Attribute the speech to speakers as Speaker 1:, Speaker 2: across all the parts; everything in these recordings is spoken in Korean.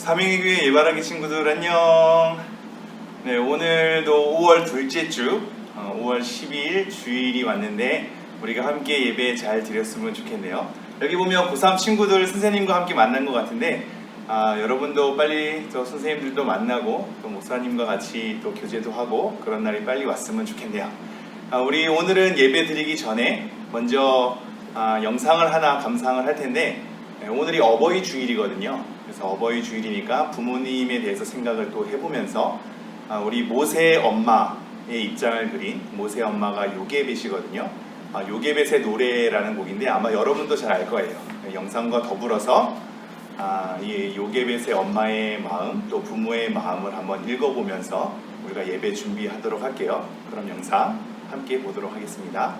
Speaker 1: 삼행의교회 예바라기 친구들 안녕. 네, 오늘도 5월 둘째 주 5월 12일 주일이 왔는데 우리가 함께 예배 잘 드렸으면 좋겠네요. 여기 보면 고3 친구들 선생님과 함께 만난 것 같은데 여러분도 빨리 또 선생님들도 만나고 또 목사님과 같이 또 교제도 하고 그런 날이 빨리 왔으면 좋겠네요. 우리 오늘은 예배 드리기 전에 먼저 영상을 하나 감상을 할 텐데 오늘이 어버이 주일이거든요. 그래서 어버이 주일이니까 부모님에 대해서 생각을 또 해보면서 우리 모세 엄마의 입장을 그린 모세 엄마가 요게벳이거든요. 요게벳의 노래라는 곡인데 아마 여러분도 잘 알 거예요. 영상과 더불어서 이 요게벳의 엄마의 마음 또 부모의 마음을 한번 읽어보면서 우리가 예배 준비하도록 할게요. 그럼 영상 함께 보도록 하겠습니다.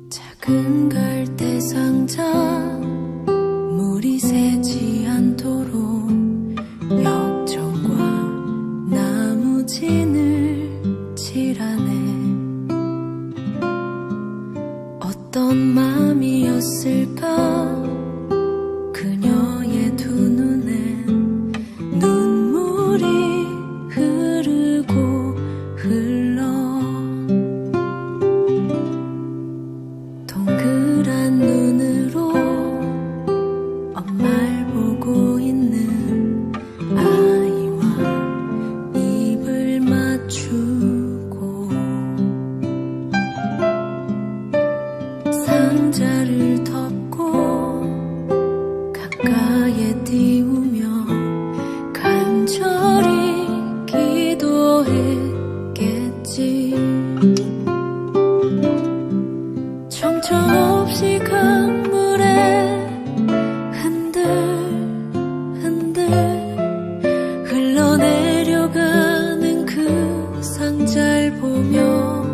Speaker 2: 작은 갈대 상자 물이 새지 않도록 역청과 나무진을 칠하네. 어떤 맘이었을까 그녀의 두 눈엔 눈물이 흐르고 흘러 동그란 눈으로 엄마를 보고 있는 아이와 입을 맞추고 상자를 덮고 가까이에 띄우며 간절히 기도했겠지. 정처없이 강물에 흔들흔들 흘러내려가는 그 상자를 보며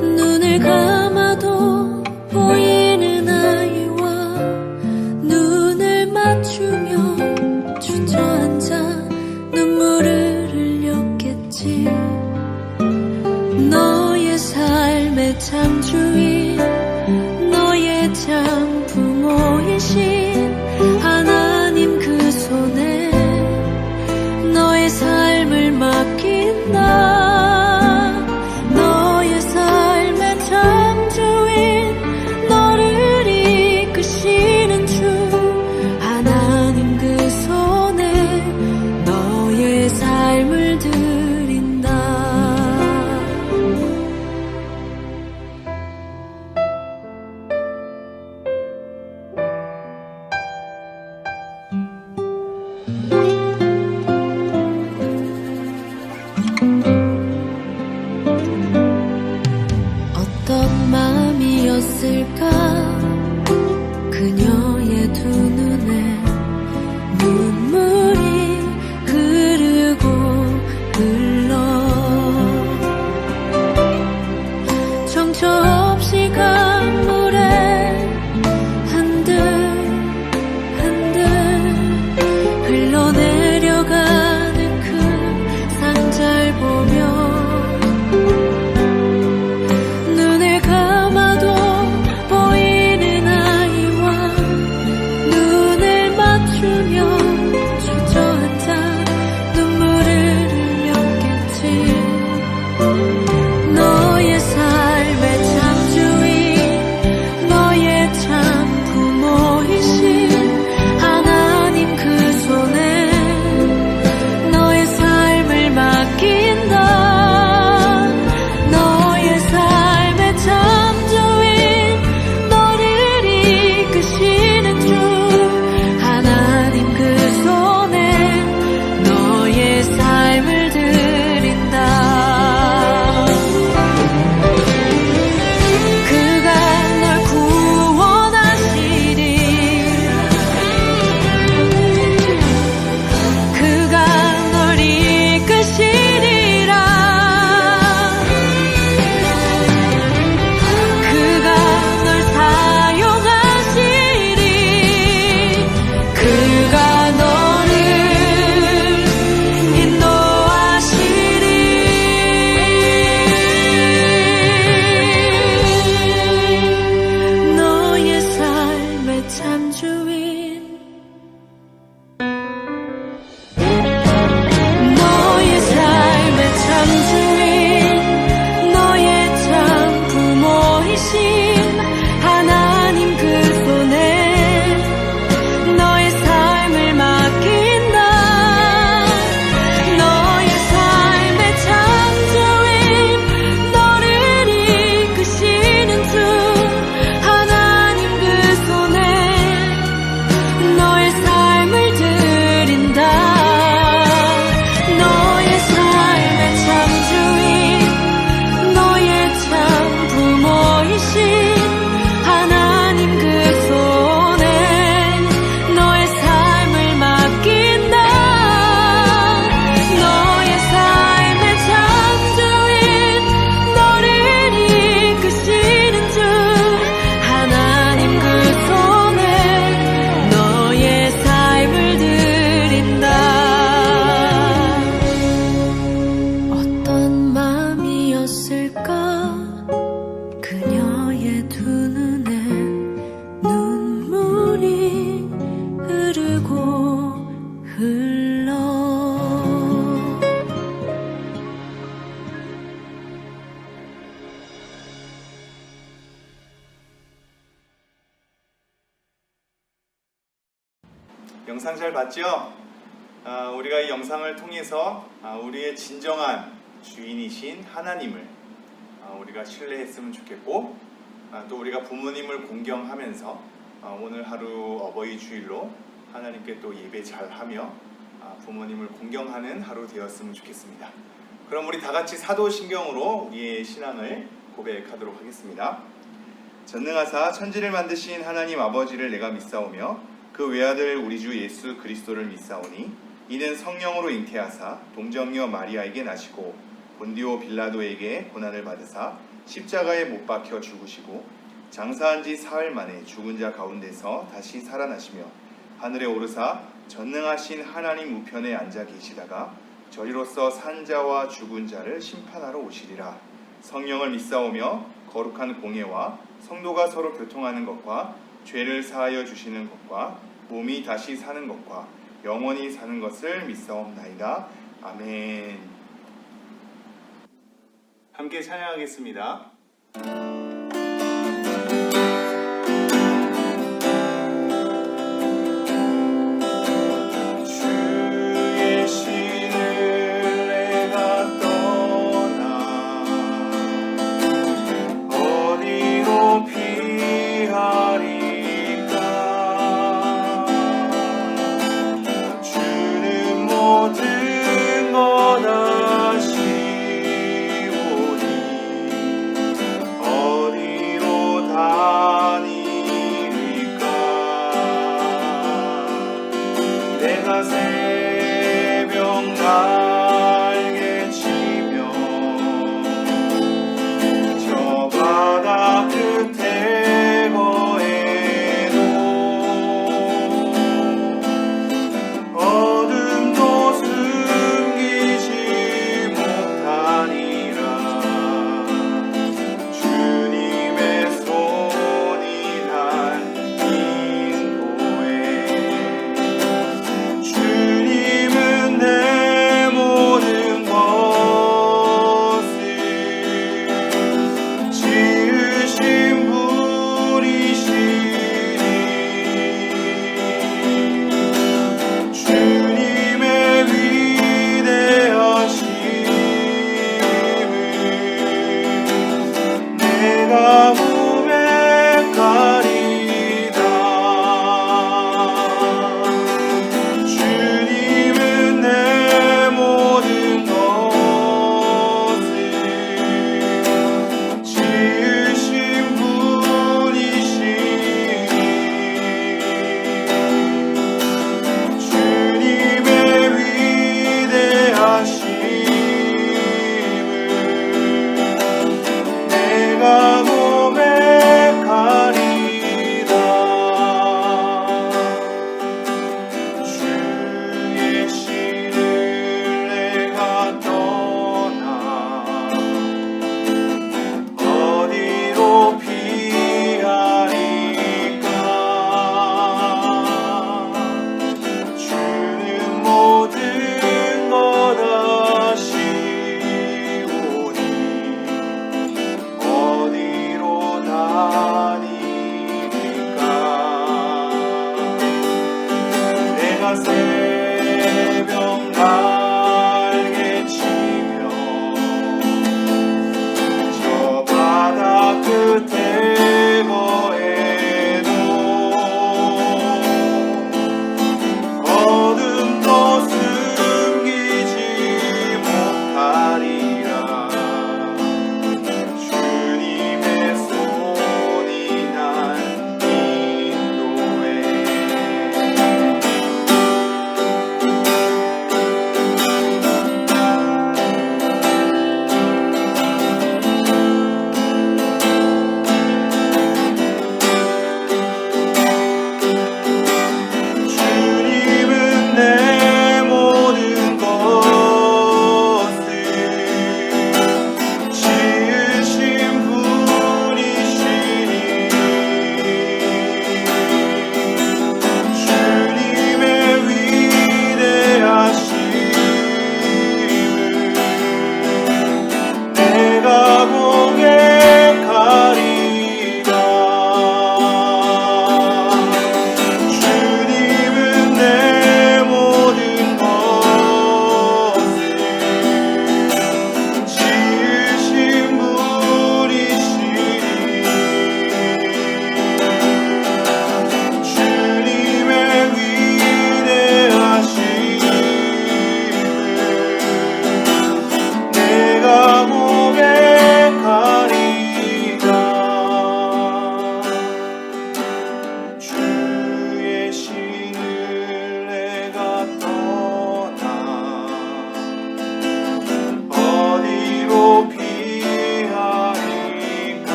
Speaker 2: 눈을 감아도 보이는 아이와 눈을 맞추며 주저앉아 눈물을 흘렸겠지. 너의 삶의 창주인 너의 참 부모이신 하나님 그 손에 너의 삶을 맡긴다. 너의 삶의 창주인 너를 이끄시는 주 하나님 그 손에 너의 삶을 드린다. 어떤 마음이었을까 그녀의 두 눈에 눈물이 흐르고 흘러 정처없이 강물에 흔들흔들 흘러내려가는 그 상자를 보며 눈을 감아도 보이
Speaker 1: 영상 잘 봤죠? 우리가 이 영상을 통해서 우리의 진정한 주인이신 하나님을 우리가 신뢰했으면 좋겠고, 또 우리가 부모님을 공경하면서 오늘 하루 어버이 주일로 하나님께 또 예배 잘하며 부모님을 공경하는 하루 되었으면 좋겠습니다. 그럼 우리 다 같이 사도신경으로 우리의 신앙을 고백하도록 하겠습니다. 전능하사 천지를 만드신 하나님 아버지를 내가 믿사오며 그 외아들 우리 주 예수 그리스도를 믿사오니 이는 성령으로 잉태하사 동정녀 마리아에게 나시고 본디오 빌라도에게 고난을 받으사 십자가에 못 박혀 죽으시고 장사한 지 사흘 만에 죽은 자 가운데서 다시 살아나시며 하늘에 오르사 전능하신 하나님 우편에 앉아 계시다가 저리로서 산 자와 죽은 자를 심판하러 오시리라. 성령을 믿사오며 거룩한 공예와 성도가 서로 교통하는 것과 죄를 사하여 주시는 것과 몸이 다시 사는 것과 영원히 사는 것을 믿사옵나이다. 아멘. 함께 찬양하겠습니다. 주의 신을 내가 떠나 어디로 피하리까. 주는 모든 것 아시오니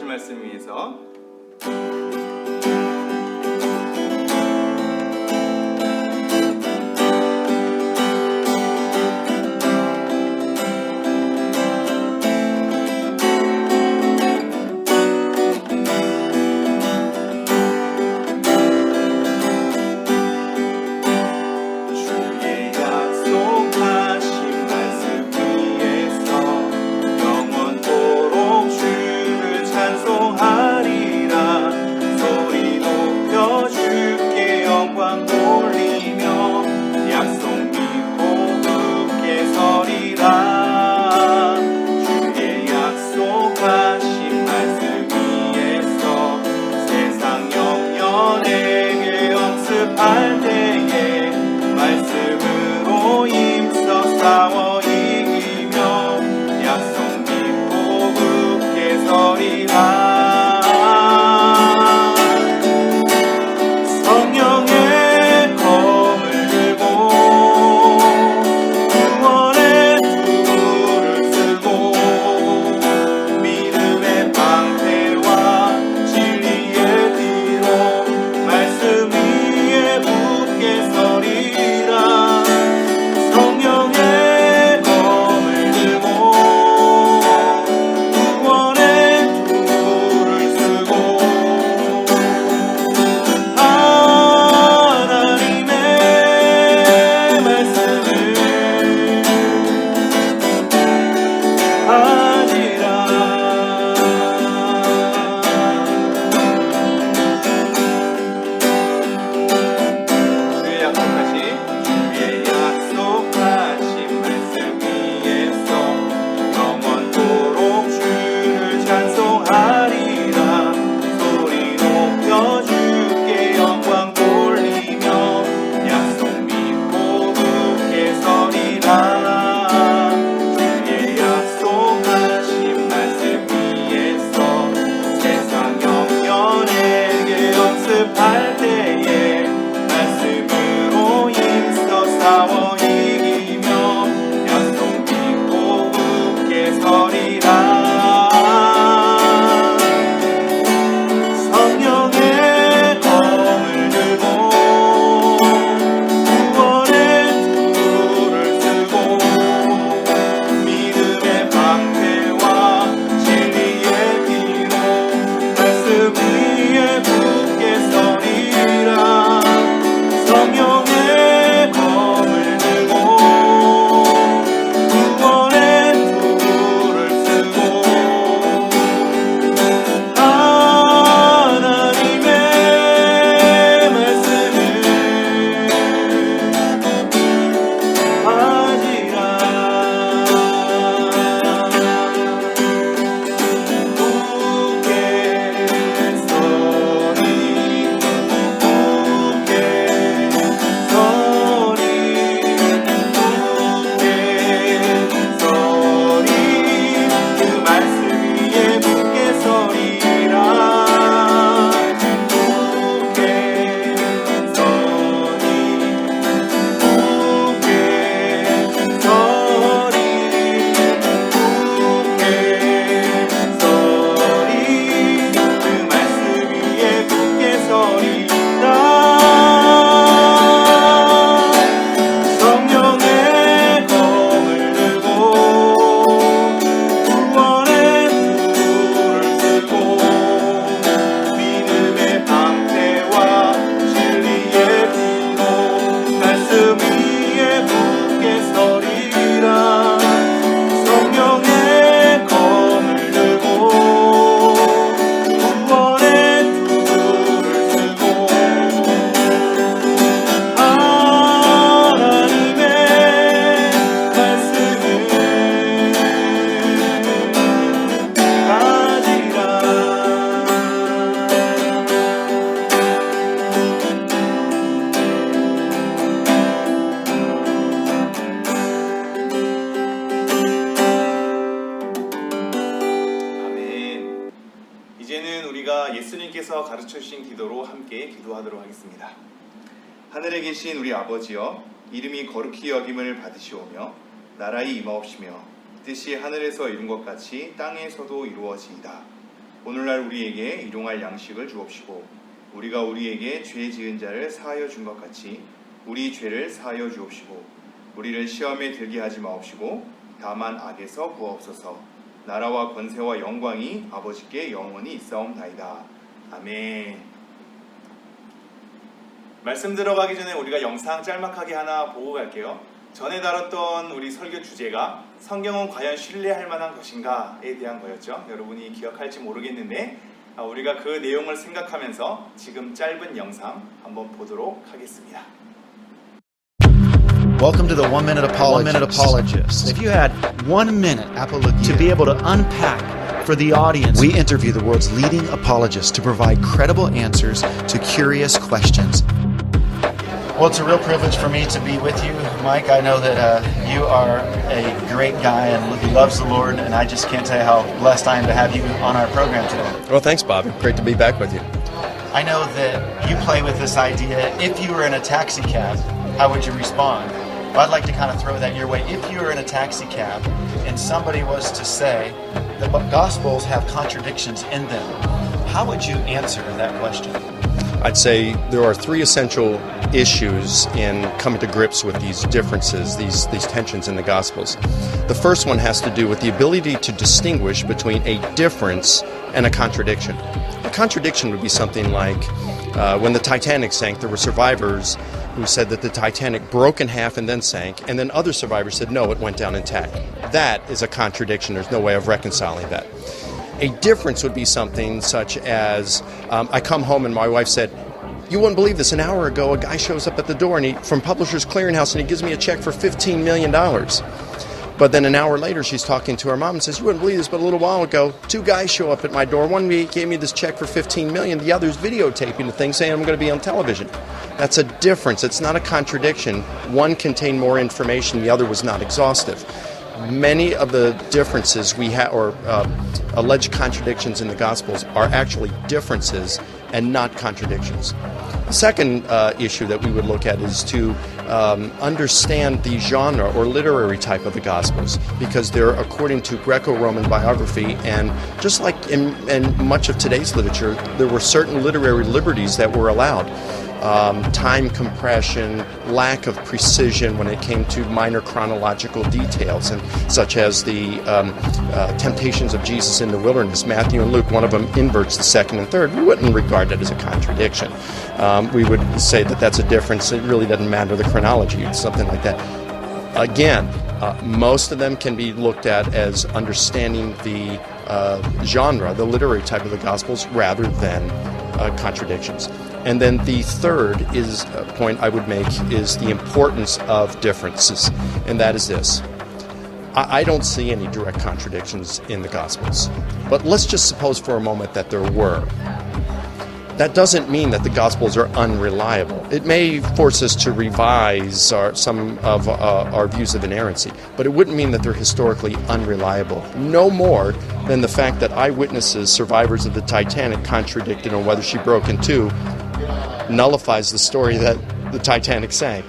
Speaker 1: 하나님 말씀 위해서 주의 약속하신 말씀 위에서 영원토록 주를 찬송하리라. 소리 높여 주께 영광 돌리며 약속 믿고 굳게 서리라. 주의 약속하신 말씀 위에서 세상 영연에게 연습할 때에 말씀으로 힘써 싸워 이기며 약속 믿고 굳게 서리라. 성령의 검을 들고 구원의 투구를 쓰고 믿음의 방패와 진리의 뒤로 말씀 위에 굳게 서리라. 성령의 검을 들고 구원의 투구를 쓰고 하나님의 말씀을 하지라. 주의 약속하신 말씀 위에서 영원토록 주를 찬송하리라. 소리 높여 주께 영광 돌리며 약속 믿고 굳게 서리라. 주의 약속하신 말씀 위에서 세상 영연에게 연습할 때에 말씀으로 힘써 싸워 이기며 약속 믿고 굳게 서리라. 성령의 검을 들고 구원의 투구를 쓰고 믿음의 방패와 진리의 뒤로 말씀 위에 굳게 서리라. 성령의 검을 들고 구원의 투구를 쓰고 하나님의 말씀을 하지라. 굳게 서리 그 말씀 위에 굳게 서리라. 굳게 서리 그 말씀 위에 굳게 서리라. 성령의 검을 들고 구원의 투구를 쓰고 믿음의 방패와 진리의 뒤로 말씀 위에 굳게 서리라. 성령의 검을 들고 구원의 투구를 쓰고 하나님의 말씀을 가지라. 아멘. 이제는 우리가 예수님께서 가르쳐 주신 기도로 함께 기도하도록 하겠습니다. 하늘에 계신 우리 아버지여, 이름이 거룩히 여김을 받으시오며 나라의 임하옵시며 뜻이 하늘에서 이룬 것 같이 땅에서도 이루어지이다. 오늘날 우리에게 일용할 양식을 주옵시고 우리가 우리에게 죄 지은 자를 사하여 준 것 같이 우리 죄를 사하여 주옵시고 우리를 시험에 들게 하지 마옵시고 다만 악에서 구하옵소서. 나라와 권세와 영광이 아버지께 영원히 있사옵나이다. 아멘. 말씀 들어가기 전에 우리가 영상 짤막하게 하나 보고 갈게요. 전에 다뤘던 우리 설교 주제가 성경은 과연 신뢰할 만한 것인가에 대한 거였죠. 여러분이 기억할지 모르겠는데 우리가 그 내용을 생각하면서 지금 짧은 영상 한번 보도록 하겠습니다.
Speaker 3: Welcome to the 1 Minute Apologist. If you had 1 minute to be able to unpack for the audience, we interview the world's leading apologists to provide credible answers to curious questions. Well, it's a real privilege for me to be with you, Mike. I know that you are a great guy and who loves the Lord, and I just can't tell you how blessed I am to have you on our program today.
Speaker 4: Well, thanks, Bobby. Great to be back with you.
Speaker 3: I know that you play with this idea. If you were in a taxi cab, how would you respond? Well, I'd like to kind of throw that your way. If you were in a taxi cab and somebody was to say that the Gospels have contradictions in them, how would you answer that question?
Speaker 4: I'd say there are 3 essential issues in coming to grips with these differences, these tensions in the Gospels. The first one has to do with the ability to distinguish between a difference and a contradiction. A contradiction would be something like when the Titanic sank, there were survivors who said that the Titanic broke in half and then sank, and then other survivors said, no, it went down intact. That is a contradiction. There's no way of reconciling that. A difference would be something such as, I come home and my wife said, you wouldn't believe this, an hour ago a guy shows up at the door and from Publishers Clearinghouse and he gives me a check for $15 million. But then an hour later she's talking to her mom and says, you wouldn't believe this, but a little while ago 2 guys show up at my door. One gave me this check for $15 million, the other's videotaping the thing saying I'm going to be on television. That's a difference. It's not a contradiction. One contained more information, the other was not exhaustive. Many of the differences we have, or alleged contradictions in the Gospels, are actually differences and not contradictions. The second issue that we would look at is to understand the genre or literary type of the Gospels, because they're according to Greco-Roman biography, and just like in much of today's literature, there were certain literary liberties that were allowed. Time compression, lack of precision when it came to minor chronological details, and such as the temptations of Jesus in the wilderness. Matthew and Luke, one of them inverts the second and third. We wouldn't regard that as a contradiction. We would say that that's a difference. It really doesn't matter the chronology, it's something like that. Again, most of them can be looked at as understanding the genre, the literary type of the Gospels, rather than contradictions. And then the third point I would make is the importance of differences, and that is this. I don't see any direct contradictions in the Gospels, but let's just suppose for a moment that there were. That doesn't mean that the Gospels are unreliable. It may force us to revise some of our views of inerrancy, but it wouldn't mean that they're historically unreliable. No more than the fact that eyewitnesses, survivors of the Titanic, contradicted on whether she broke in two, nullifies the story that the Titanic sank.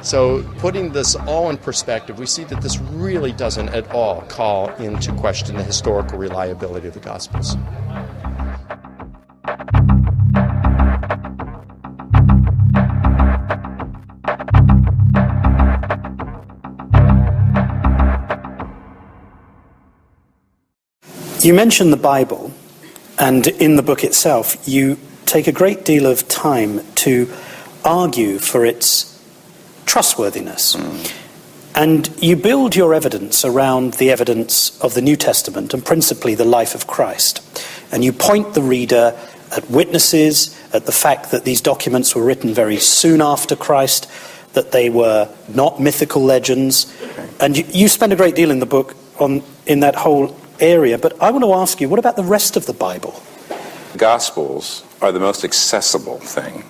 Speaker 4: So putting this all in perspective, we see that this really doesn't at all call into question the historical reliability of the Gospels.
Speaker 5: You mention the Bible, and in the book itself, you take a great deal of time to argue for its trustworthiness. And you build your evidence around the evidence of the New Testament and principally the life of Christ. And you point the reader at witnesses, at the fact that these documents were written very soon after Christ, that they were not mythical legends. And you spend a great deal in the book in that whole area. But I want to ask you, what about the rest of the Bible?
Speaker 6: The Gospels are the most accessible thing,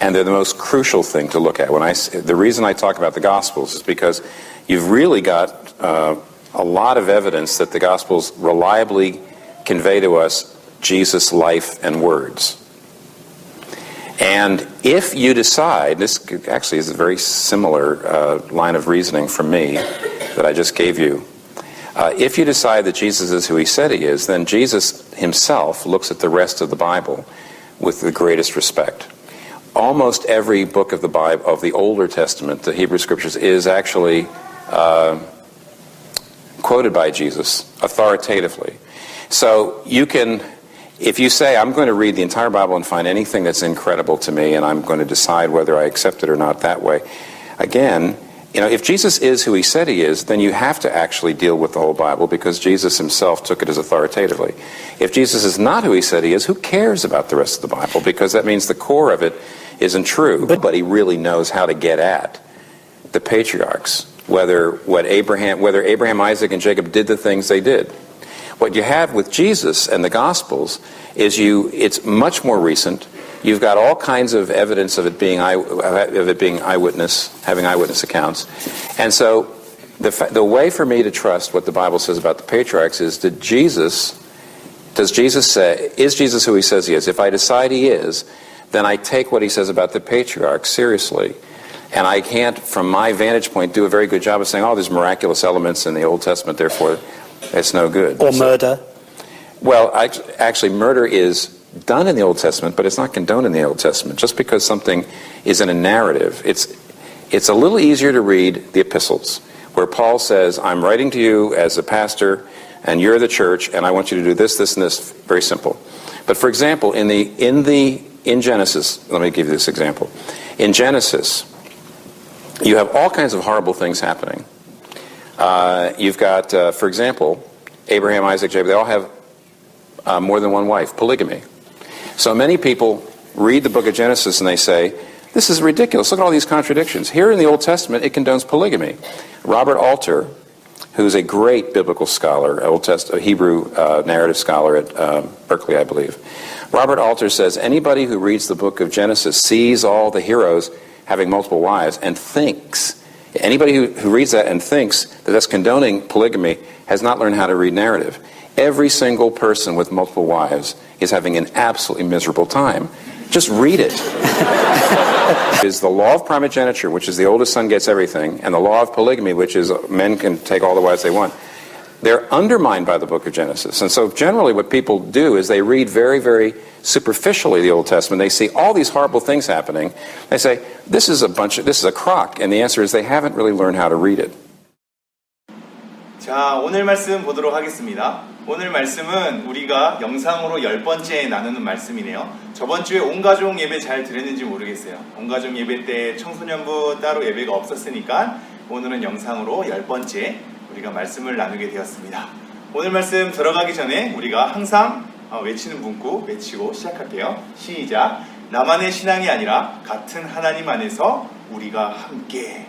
Speaker 6: and they're the most crucial thing to look at. The reason I talk about the Gospels is because you've really got a lot of evidence that the Gospels reliably convey to us Jesus' life and words. And if you decide, this actually is a very similar line of reasoning from me that I just gave you. If you decide that Jesus is who he said he is, then Jesus himself looks at the rest of the Bible with the greatest respect. Almost every book of the Bible, of the Older Testament, the Hebrew Scriptures, is actually quoted by Jesus authoritatively. So you can, if you say, I'm going to read the entire Bible and find anything that's incredible to me, and I'm going to decide whether I accept it or not that way, again, if Jesus is who he said he is, then you have to actually deal with the whole Bible because Jesus himself took it as authoritatively. If Jesus is not who he said he is, who cares about the rest of the Bible? Because that means the core of it isn't true. But he really knows how to get at the patriarchs, whether Abraham, Isaac, and Jacob did the things they did. What you have with Jesus and the Gospels is it's much more recent. You've got all kinds of evidence of it being eyewitness, having eyewitness accounts. And so the way for me to trust what the Bible says about the patriarchs is, is Jesus who he says he is? If I decide he is, then I take what he says about the patriarchs seriously. And I can't, from my vantage point, do a very good job of saying, there's miraculous elements in the Old Testament, therefore it's no good.
Speaker 5: Or murder?
Speaker 6: Well, actually, murder is done in the Old Testament, but it's not condoned in the Old Testament. Just because something is in a narrative, it's a little easier to read the epistles, where Paul says, I'm writing to you as a pastor, and you're the church, and I want you to do this, this, and this. Very simple. But for example, in Genesis, let me give you this example. In Genesis, you have all kinds of horrible things happening. You've got, for example, Abraham, Isaac, Jacob, they all have more than one wife, polygamy. So many people read the book of Genesis and they say, this is ridiculous, look at all these contradictions. Here in the Old Testament, it condones polygamy. Robert Alter, who's a great biblical scholar, a Hebrew narrative scholar at Berkeley, I believe. Robert Alter says, anybody who reads the book of Genesis sees all the heroes having multiple wives and thinks, anybody who reads that and thinks that that's condoning polygamy has not learned how to read narrative. Every single person with multiple wives is having an absolutely miserable time. Just read it. Is the law of primogeniture, which is the oldest son gets everything, and the law of polygamy, which is men can take all the wives they want. They're undermined by the book of Genesis. And so generally what people do is they read very, very superficially the Old Testament. They see all these horrible things happening. They say, this is a crock. And the answer is they haven't really learned how to read it.
Speaker 1: 자, 오늘 말씀 보도록 하겠습니다. 오늘 말씀은 우리가 영상으로 10번째 나누는 말씀이네요. 저번 주에 온가족 예배 잘 드렸는지 모르겠어요. 온가족 예배 때 청소년부 따로 예배가 없었으니까 오늘은 영상으로 10번째 우리가 말씀을 나누게 되었습니다. 오늘 말씀 들어가기 전에 우리가 항상 외치는 문구 외치고 시작할게요. 시작. 나만의 신앙이 아니라 같은 하나님 안에서 우리가 함께,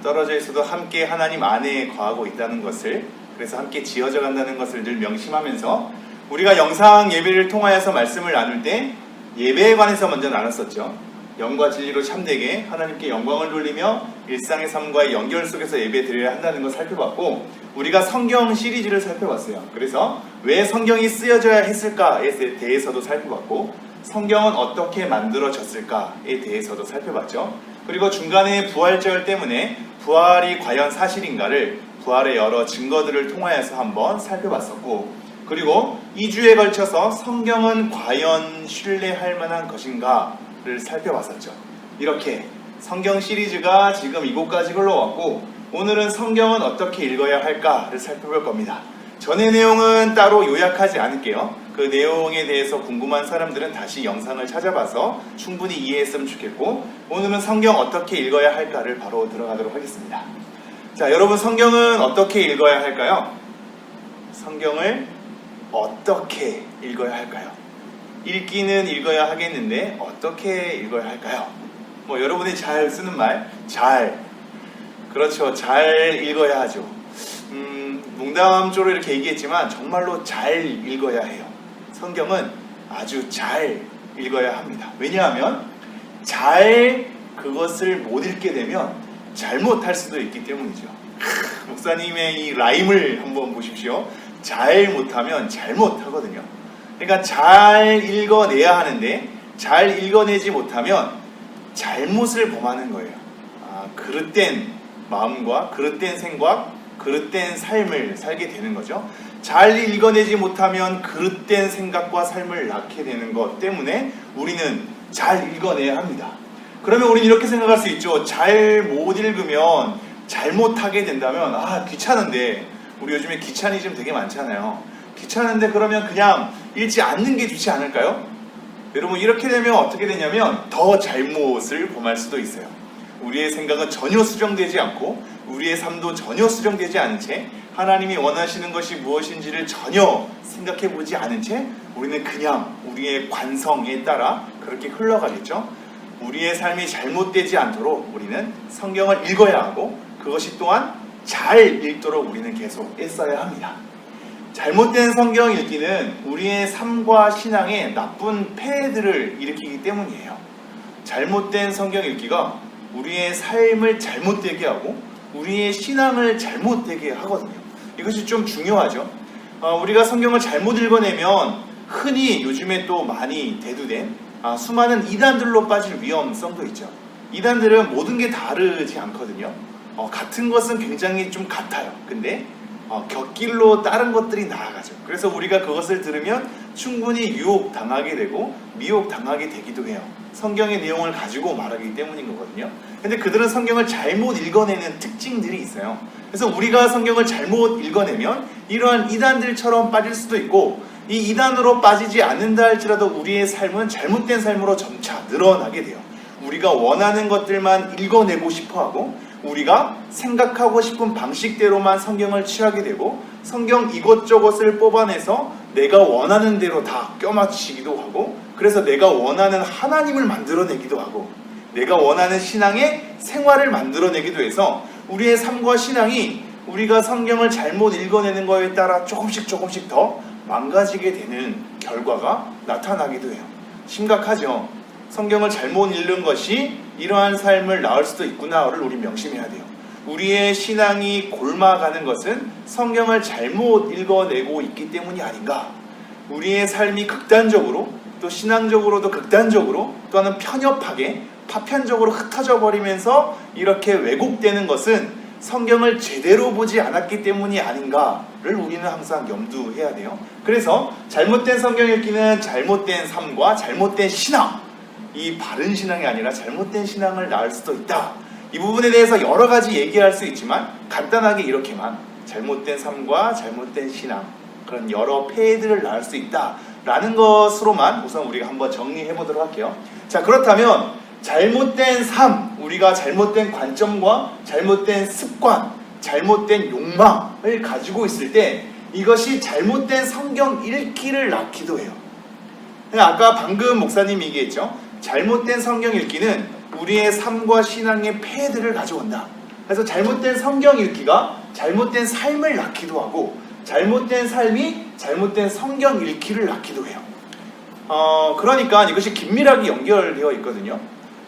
Speaker 1: 떨어져 있어도 함께 하나님 안에 거하고 있다는 것을, 그래서 함께 지어져 간다는 것을 늘 명심하면서 우리가 영상 예배를 통하여서 말씀을 나눌 때 예배에 관해서 먼저 나눴었죠. 영과 진리로 참되게 하나님께 영광을 돌리며 일상의 삶과의 연결 속에서 예배 드려야 한다는 걸 살펴봤고, 우리가 성경 시리즈를 살펴봤어요. 그래서 왜 성경이 쓰여져야 했을까에 대해서도 살펴봤고, 성경은 어떻게 만들어졌을까에 대해서도 살펴봤죠. 그리고 중간에 부활절 때문에 부활이 과연 사실인가를 부활의 여러 증거들을 통하여서 한번 살펴봤었고, 그리고 2주에 걸쳐서 성경은 과연 신뢰할 만한 것인가를 살펴봤었죠. 이렇게 성경 시리즈가 지금 이곳까지 흘러왔고, 오늘은 성경은 어떻게 읽어야 할까를 살펴볼 겁니다. 전의 내용은 따로 요약하지 않을게요. 그 내용에 대해서 궁금한 사람들은 다시 영상을 찾아봐서 충분히 이해했으면 좋겠고, 오늘은 성경 어떻게 읽어야 할까를 바로 들어가도록 하겠습니다. 자, 여러분, 성경은 어떻게 읽어야 할까요? 성경을 어떻게 읽어야 할까요? 읽기는 읽어야 하겠는데 어떻게 읽어야 할까요? 여러분이 잘 쓰는 말, 잘. 그렇죠. 잘 읽어야 하죠. 농담조로 이렇게 얘기했지만 정말로 잘 읽어야 해요. 성경은 아주 잘 읽어야 합니다. 왜냐하면 잘 그것을 못 읽게 되면 잘못할 수도 있기 때문이죠. 목사님의 이 라임을 한번 보십시오. 잘 못하면 잘못하거든요. 그러니까 잘 읽어내야 하는데 잘 읽어내지 못하면 잘못을 범하는 거예요. 그릇된 마음과 그릇된 생각, 그릇된 삶을 살게 되는 거죠. 잘 읽어내지 못하면 그릇된 생각과 삶을 낳게 되는 것 때문에 우리는 잘 읽어내야 합니다. 그러면 우리는 이렇게 생각할 수 있죠. 잘 못 읽으면 잘못하게 된다면 귀찮은데, 우리 요즘에 귀차니즘 되게 많잖아요. 귀찮은데 그러면 그냥 읽지 않는 게 좋지 않을까요? 여러분, 이렇게 되면 어떻게 되냐면 더 잘못을 범할 수도 있어요. 우리의 생각은 전혀 수정되지 않고 우리의 삶도 전혀 수정되지 않은 채 하나님이 원하시는 것이 무엇인지를 전혀 생각해 보지 않은 채 우리는 그냥 우리의 관성에 따라 그렇게 흘러가겠죠. 우리의 삶이 잘못되지 않도록 우리는 성경을 읽어야 하고, 그것이 또한 잘 읽도록 우리는 계속 애써야 합니다. 잘못된 성경 읽기는 우리의 삶과 신앙에 나쁜 폐해들을 일으키기 때문이에요. 잘못된 성경 읽기가 우리의 삶을 잘못되게 하고 우리의 신앙을 잘못되게 하거든요. 이것이 좀 중요하죠. 우리가 성경을 잘못 읽어내면 흔히 요즘에 또 많이 대두된 수많은 이단들로 빠질 위험성도 있죠. 이단들은 모든 게 다르지 않거든요. 같은 것은 굉장히 좀 같아요. 근데 곁길로 다른 것들이 나아가죠. 그래서 우리가 그것을 들으면 충분히 유혹당하게 되고 미혹당하게 되기도 해요. 성경의 내용을 가지고 말하기 때문인 거거든요. 근데 그들은 성경을 잘못 읽어내는 특징들이 있어요. 그래서 우리가 성경을 잘못 읽어내면 이러한 이단들처럼 빠질 수도 있고, 이 이단으로 빠지지 않는다 할지라도 우리의 삶은 잘못된 삶으로 점차 늘어나게 돼요. 우리가 원하는 것들만 읽어내고 싶어하고 우리가 생각하고 싶은 방식대로만 성경을 취하게 되고, 성경 이것저것을 뽑아내서 내가 원하는 대로 다 껴맞추기도 하고, 그래서 내가 원하는 하나님을 만들어내기도 하고 내가 원하는 신앙의 생활을 만들어내기도 해서 우리의 삶과 신앙이 우리가 성경을 잘못 읽어내는 거에 따라 조금씩 더 망가지게 되는 결과가 나타나기도 해요. 심각하죠. 성경을 잘못 읽는 것이 이러한 삶을 낳을 수도 있구나를 우리 명심해야 돼요. 우리의 신앙이 골마가는 것은 성경을 잘못 읽어내고 있기 때문이 아닌가. 우리의 삶이 극단적으로, 또 신앙적으로도 극단적으로, 또는 편협하게 파편적으로 흩어져 버리면서 이렇게 왜곡되는 것은 성경을 제대로 보지 않았기 때문이 아닌가를 우리는 항상 염두해야 돼요. 그래서 잘못된 성경 읽기는 잘못된 삶과 잘못된 신앙, 이 바른 신앙이 아니라 잘못된 신앙을 낳을 수도 있다. 이 부분에 대해서 여러 가지 얘기할 수 있지만 간단하게 이렇게만, 잘못된 삶과 잘못된 신앙, 그런 여러 폐해들을 낳을 수 있다라는 것으로만 우선 우리가 한번 정리해 보도록 할게요. 자, 그렇다면 잘못된 삶, 우리가 잘못된 관점과 잘못된 습관, 잘못된 욕망을 가지고 있을 때 이것이 잘못된 성경 읽기를 낳기도 해요. 아까 방금 목사님이 얘기했죠. 잘못된 성경 읽기는 우리의 삶과 신앙의 폐해들을 가져온다. 그래서 잘못된 성경 읽기가 잘못된 삶을 낳기도 하고, 잘못된 삶이 잘못된 성경 읽기를 낳기도 해요. 그러니까 이것이 긴밀하게 연결되어 있거든요.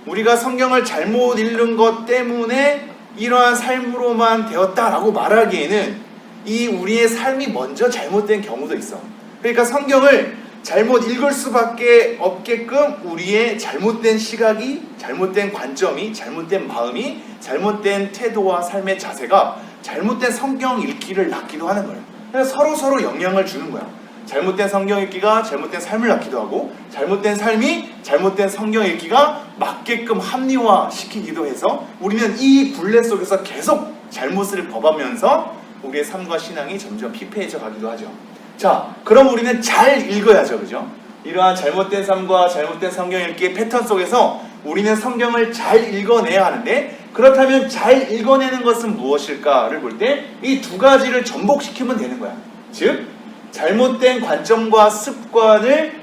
Speaker 1: 우리가 성경을 잘못 읽는 것 때문에 이러한 삶으로만 되었다라고 말하기에는 이 우리의 삶이 먼저 잘못된 경우도 있어. 그러니까 성경을 잘못 읽을 수밖에 없게끔 우리의 잘못된 시각이, 잘못된 관점이, 잘못된 마음이, 잘못된 태도와 삶의 자세가 잘못된 성경 읽기를 낳기도 하는 거예요. 그래서 서로 영향을 주는 거야. 잘못된 성경 읽기가 잘못된 삶을 낳기도 하고, 잘못된 삶이 잘못된 성경 읽기가 맞게끔 합리화시키기도 해서 우리는 이 굴레 속에서 계속 잘못을 범하면서 우리의 삶과 신앙이 점점 피폐해져 가기도 하죠. 자, 그럼 우리는 잘 읽어야죠, 그죠? 이러한 잘못된 삶과 잘못된 성경 읽기의 패턴 속에서 우리는 성경을 잘 읽어내야 하는데, 그렇다면 잘 읽어내는 것은 무엇일까를 볼 때 이 두 가지를 전복시키면 되는 거야. 즉, 잘못된 관점과 습관을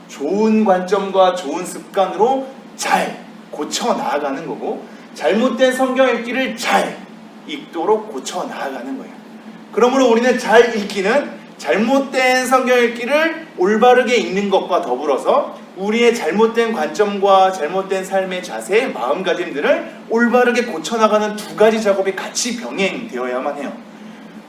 Speaker 1: 좋은 관점과 좋은 습관으로 잘 고쳐 나아가는 거고, 잘못된 성경 읽기를 잘 읽도록 고쳐 나아가는 거예요. 그러므로 우리는 잘 읽기는 잘못된 성경 읽기를 올바르게 읽는 것과 더불어서 우리의 잘못된 관점과 잘못된 삶의 자세, 마음가짐들을 올바르게 고쳐나가는 두 가지 작업이 같이 병행되어야만 해요.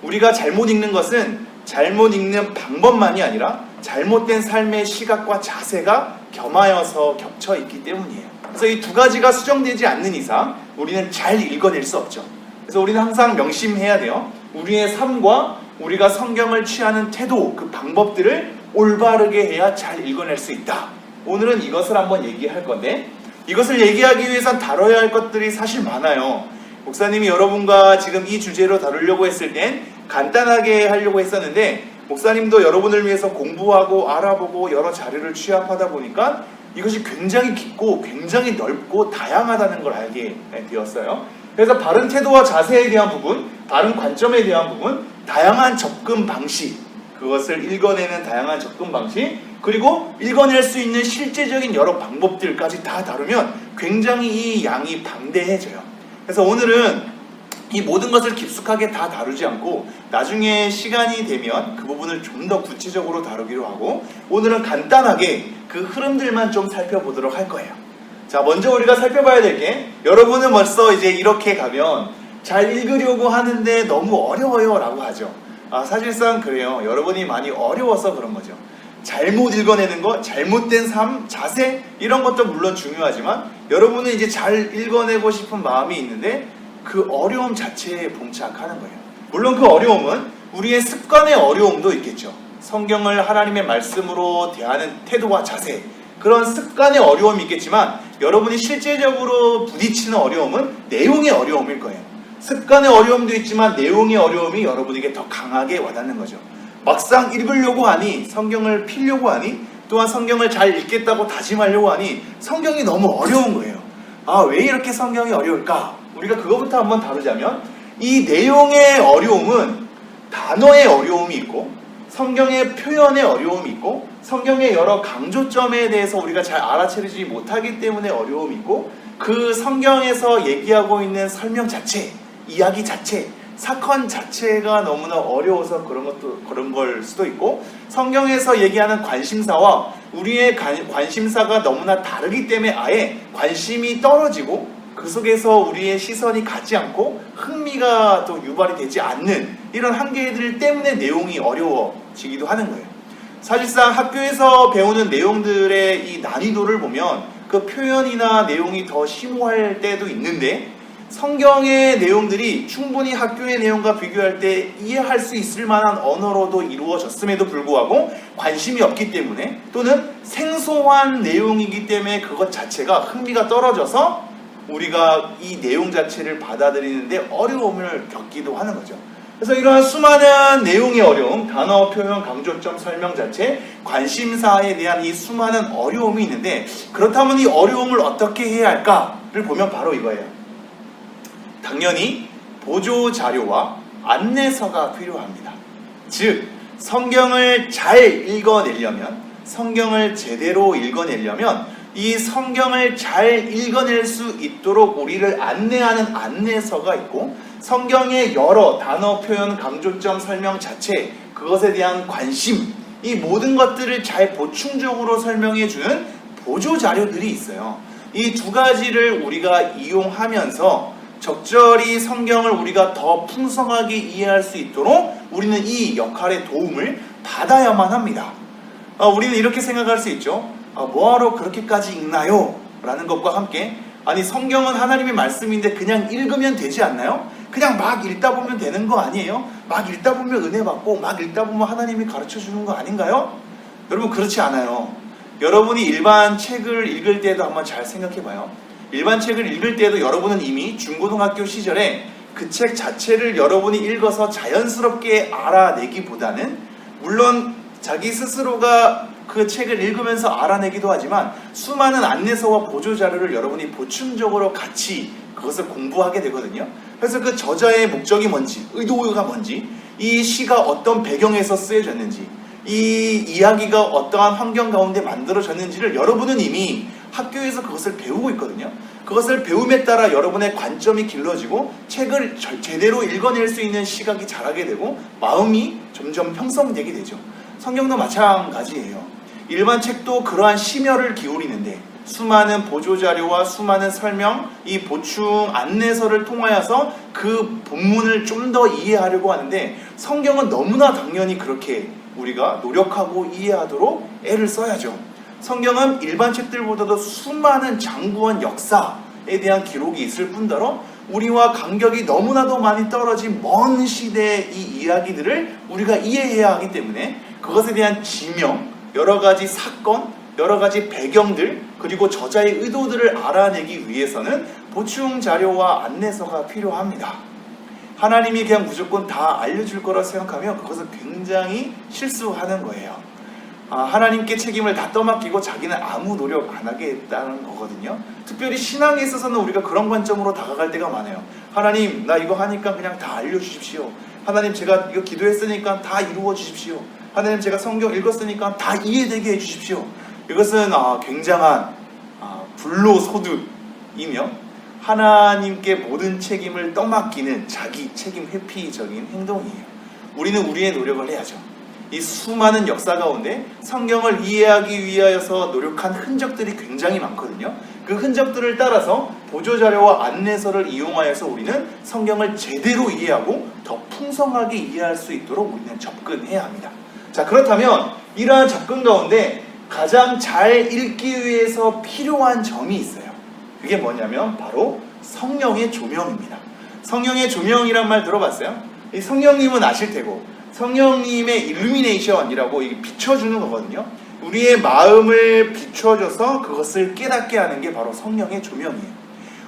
Speaker 1: 우리가 잘못 읽는 것은 잘못 읽는 방법만이 아니라 잘못된 삶의 시각과 자세가 겸하여서 겹쳐 있기 때문이에요. 그래서 이 두 가지가 수정되지 않는 이상 우리는 잘 읽어낼 수 없죠. 그래서 우리는 항상 명심해야 돼요. 우리의 삶과 우리가 성경을 취하는 태도, 그 방법들을 올바르게 해야 잘 읽어낼 수 있다. 오늘은 이것을 한번 얘기할 건데, 이것을 얘기하기 위해선 다뤄야 할 것들이 사실 많아요. 목사님이 여러분과 지금 이 주제로 다루려고 했을 땐 간단하게 하려고 했었는데, 목사님도 여러분을 위해서 공부하고 알아보고 여러 자료를 취합하다 보니까 이것이 굉장히 깊고 굉장히 넓고 다양하다는 걸 알게 되었어요. 그래서 바른 태도와 자세에 대한 부분, 바른 관점에 대한 부분, 다양한 접근 방식, 그것을 읽어내는 다양한 접근 방식, 그리고 읽어낼 수 있는 실제적인 여러 방법들까지 다 다루면 굉장히 이 양이 방대해져요. 그래서 오늘은 이 모든 것을 깊숙하게 다 다루지 않고 나중에 시간이 되면 그 부분을 좀 더 구체적으로 다루기로 하고, 오늘은 간단하게 그 흐름들만 좀 살펴보도록 할 거예요. 자, 먼저 우리가 살펴봐야 될 게, 여러분은 벌써 이제 이렇게 가면 잘 읽으려고 하는데 너무 어려워요 라고 하죠. 사실상 그래요. 여러분이 많이 어려워서 그런 거죠. 잘못 읽어내는 것, 잘못된 삶, 자세, 이런 것도 물론 중요하지만 여러분은 이제 잘 읽어내고 싶은 마음이 있는데 그 어려움 자체에 봉착하는 거예요. 물론 그 어려움은 우리의 습관의 어려움도 있겠죠. 성경을 하나님의 말씀으로 대하는 태도와 자세, 그런 습관의 어려움이 있겠지만 여러분이 실제적으로 부딪히는 어려움은 내용의 어려움일 거예요. 습관의 어려움도 있지만 내용의 어려움이 여러분에게 더 강하게 와닿는 거죠. 막상 읽으려고 하니, 성경을 피려고 하니, 또한 성경을 잘 읽겠다고 다짐하려고 하니 성경이 너무 어려운 거예요. 왜 이렇게 성경이 어려울까? 우리가 그거부터 한번 다루자면, 이 내용의 어려움은 단어의 어려움이 있고 성경의 표현의 어려움이 있고 성경의 여러 강조점에 대해서 우리가 잘 알아채리지 못하기 때문에 어려움이 있고, 그 성경에서 얘기하고 있는 설명 자체, 이야기 자체, 사건 자체가 너무나 어려워서 그런 걸 수도 있고, 성경에서 얘기하는 관심사와 우리의 관심사가 너무나 다르기 때문에 아예 관심이 떨어지고 그 속에서 우리의 시선이 가지 않고 흥미가 또 유발이 되지 않는 이런 한계들 때문에 내용이 어려워지기도 하는 거예요. 사실상 학교에서 배우는 내용들의 이 난이도를 보면 그 표현이나 내용이 더 심오할 때도 있는데, 성경의 내용들이 충분히 학교의 내용과 비교할 때 이해할 수 있을 만한 언어로도 이루어졌음에도 불구하고 관심이 없기 때문에, 또는 생소한 내용이기 때문에 그것 자체가 흥미가 떨어져서 우리가 이 내용 자체를 받아들이는데 어려움을 겪기도 하는 거죠. 그래서 이러한 수많은 내용의 어려움, 단어, 표현, 강조점, 설명 자체, 관심사에 대한 이 수많은 어려움이 있는데, 그렇다면 이 어려움을 어떻게 해야 할까를 보면 바로 이거예요. 당연히 보조 자료와 안내서가 필요합니다. 즉, 성경을 잘 읽어내려면, 성경을 제대로 읽어내려면 이 성경을 잘 읽어낼 수 있도록 우리를 안내하는 안내서가 있고, 성경의 여러 단어, 표현, 강조점, 설명 자체, 그것에 대한 관심, 이 모든 것들을 잘 보충적으로 설명해주는 보조 자료들이 있어요. 이 두 가지를 우리가 이용하면서 적절히 성경을 우리가 더 풍성하게 이해할 수 있도록 우리는 이 역할의 도움을 받아야만 합니다. 우리는 이렇게 생각할 수 있죠. 뭐하러 그렇게까지 읽나요? 라는 것과 함께, 아니 성경은 하나님의 말씀인데 그냥 읽으면 되지 않나요? 그냥 막 읽다 보면 되는 거 아니에요? 막 읽다 보면 은혜 받고 막 읽다 보면 하나님이 가르쳐 주는 거 아닌가요? 여러분, 그렇지 않아요. 여러분이 일반 책을 읽을 때도 한번 잘 생각해 봐요. 일반 책을 읽을 때도 여러분은 이미 중고등학교 시절에 그 책 자체를 여러분이 읽어서 자연스럽게 알아내기보다는, 물론 자기 스스로가 그 책을 읽으면서 알아내기도 하지만 수많은 안내서와 보조자료를 여러분이 보충적으로 같이 그것을 공부하게 되거든요. 그래서 그 저자의 목적이 뭔지, 의도가 뭔지, 이 시가 어떤 배경에서 쓰여졌는지, 이 이야기가 어떠한 환경 가운데 만들어졌는지를 여러분은 이미 학교에서 그것을 배우고 있거든요. 그것을 배움에 따라 여러분의 관점이 길러지고 책을 제대로 읽어낼 수 있는 시각이 자라게 되고 마음이 점점 형성되게 되죠. 성경도 마찬가지예요. 일반 책도 그러한 심혈을 기울이는데 수많은 보조자료와 수많은 설명, 이 보충 안내서를 통하여서 그 본문을 좀 더 이해하려고 하는데, 성경은 너무나 당연히 그렇게 우리가 노력하고 이해하도록 애를 써야죠. 성경은 일반 책들보다도 수많은 장구한 역사에 대한 기록이 있을 뿐더러 우리와 간격이 너무나도 많이 떨어진 먼 시대의 이 이야기들을 우리가 이해해야 하기 때문에 그것에 대한 지명, 여러 가지 사건, 여러 가지 배경들, 그리고 저자의 의도들을 알아내기 위해서는 보충 자료와 안내서가 필요합니다. 하나님이 그냥 무조건 다 알려줄 거라 생각하면 그것은 굉장히 실수하는 거예요. 하나님께 책임을 다 떠맡기고 자기는 아무 노력 안 하겠다는 거거든요. 특별히 신앙에 있어서는 우리가 그런 관점으로 다가갈 때가 많아요. 하나님, 나 이거 하니까 그냥 다 알려주십시오. 하나님, 제가 이거 기도했으니까 다 이루어 주십시오. 하나님, 제가 성경 읽었으니까 다 이해되게 해주십시오. 이것은 굉장한 불로소득이며 하나님께 모든 책임을 떠맡기는 자기 책임 회피적인 행동이에요. 우리는 우리의 노력을 해야죠. 이 수많은 역사 가운데 성경을 이해하기 위하여서 노력한 흔적들이 굉장히 많거든요. 그 흔적들을 따라서 보조자료와 안내서를 이용하여서 우리는 성경을 제대로 이해하고 더 풍성하게 이해할 수 있도록 우리는 접근해야 합니다. 자, 그렇다면 이러한 접근 가운데 가장 잘 읽기 위해서 필요한 점이 있어요. 그게 뭐냐면 바로 성령의 조명입니다. 성령의 조명이란 말 들어봤어요? 이 성령님은 아실 테고, 성령님의 일루미네이션이라고 이게 비춰주는 거거든요. 우리의 마음을 비춰줘서 그것을 깨닫게 하는 게 바로 성령의 조명이에요.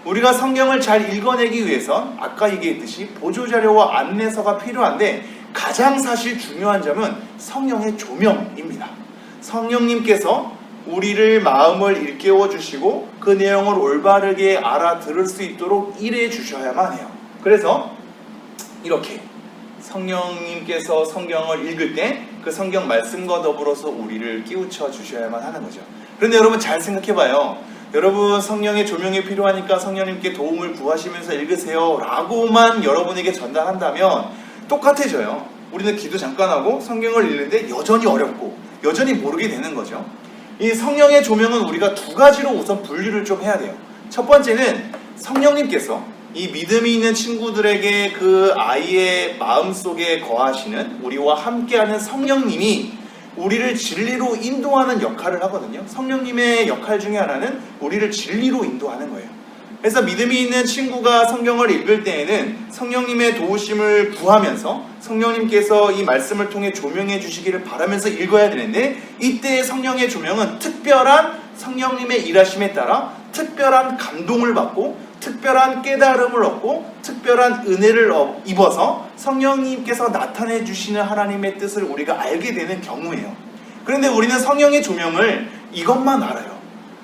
Speaker 1: 우리가 성경을 잘 읽어내기 위해선 아까 얘기했듯이 보조자료와 안내서가 필요한데 가장 사실 중요한 점은 성령의 조명입니다. 성령님께서 우리를 마음을 일깨워 주시고 그 내용을 올바르게 알아들을 수 있도록 일해 주셔야만 해요. 그래서 이렇게 성령님께서 성경을 읽을 때 그 성경 말씀과 더불어서 우리를 깨우쳐 주셔야만 하는 거죠. 그런데 여러분 잘 생각해봐요. 여러분 성령의 조명이 필요하니까 성령님께 도움을 구하시면서 읽으세요 라고만 여러분에게 전달한다면 똑같아져요. 우리는 기도 잠깐 하고 성경을 읽는데 여전히 어렵고 여전히 모르게 되는 거죠. 이 성령의 조명은 우리가 두 가지로 우선 분류를 좀 해야 돼요. 첫 번째는 성령님께서 이 믿음이 있는 친구들에게 그 아이의 마음속에 거하시는 우리와 함께하는 성령님이 우리를 진리로 인도하는 역할을 하거든요. 성령님의 역할 중에 하나는 우리를 진리로 인도하는 거예요. 그래서 믿음이 있는 친구가 성경을 읽을 때에는 성령님의 도우심을 구하면서 성령님께서 이 말씀을 통해 조명해 주시기를 바라면서 읽어야 되는데, 이때의 성령의 조명은 특별한 성령님의 일하심에 따라 특별한 감동을 받고 특별한 깨달음을 얻고 특별한 은혜를 입어서 성령님께서 나타내 주시는 하나님의 뜻을 우리가 알게 되는 경우예요. 그런데 우리는 성령의 조명을 이것만 알아요.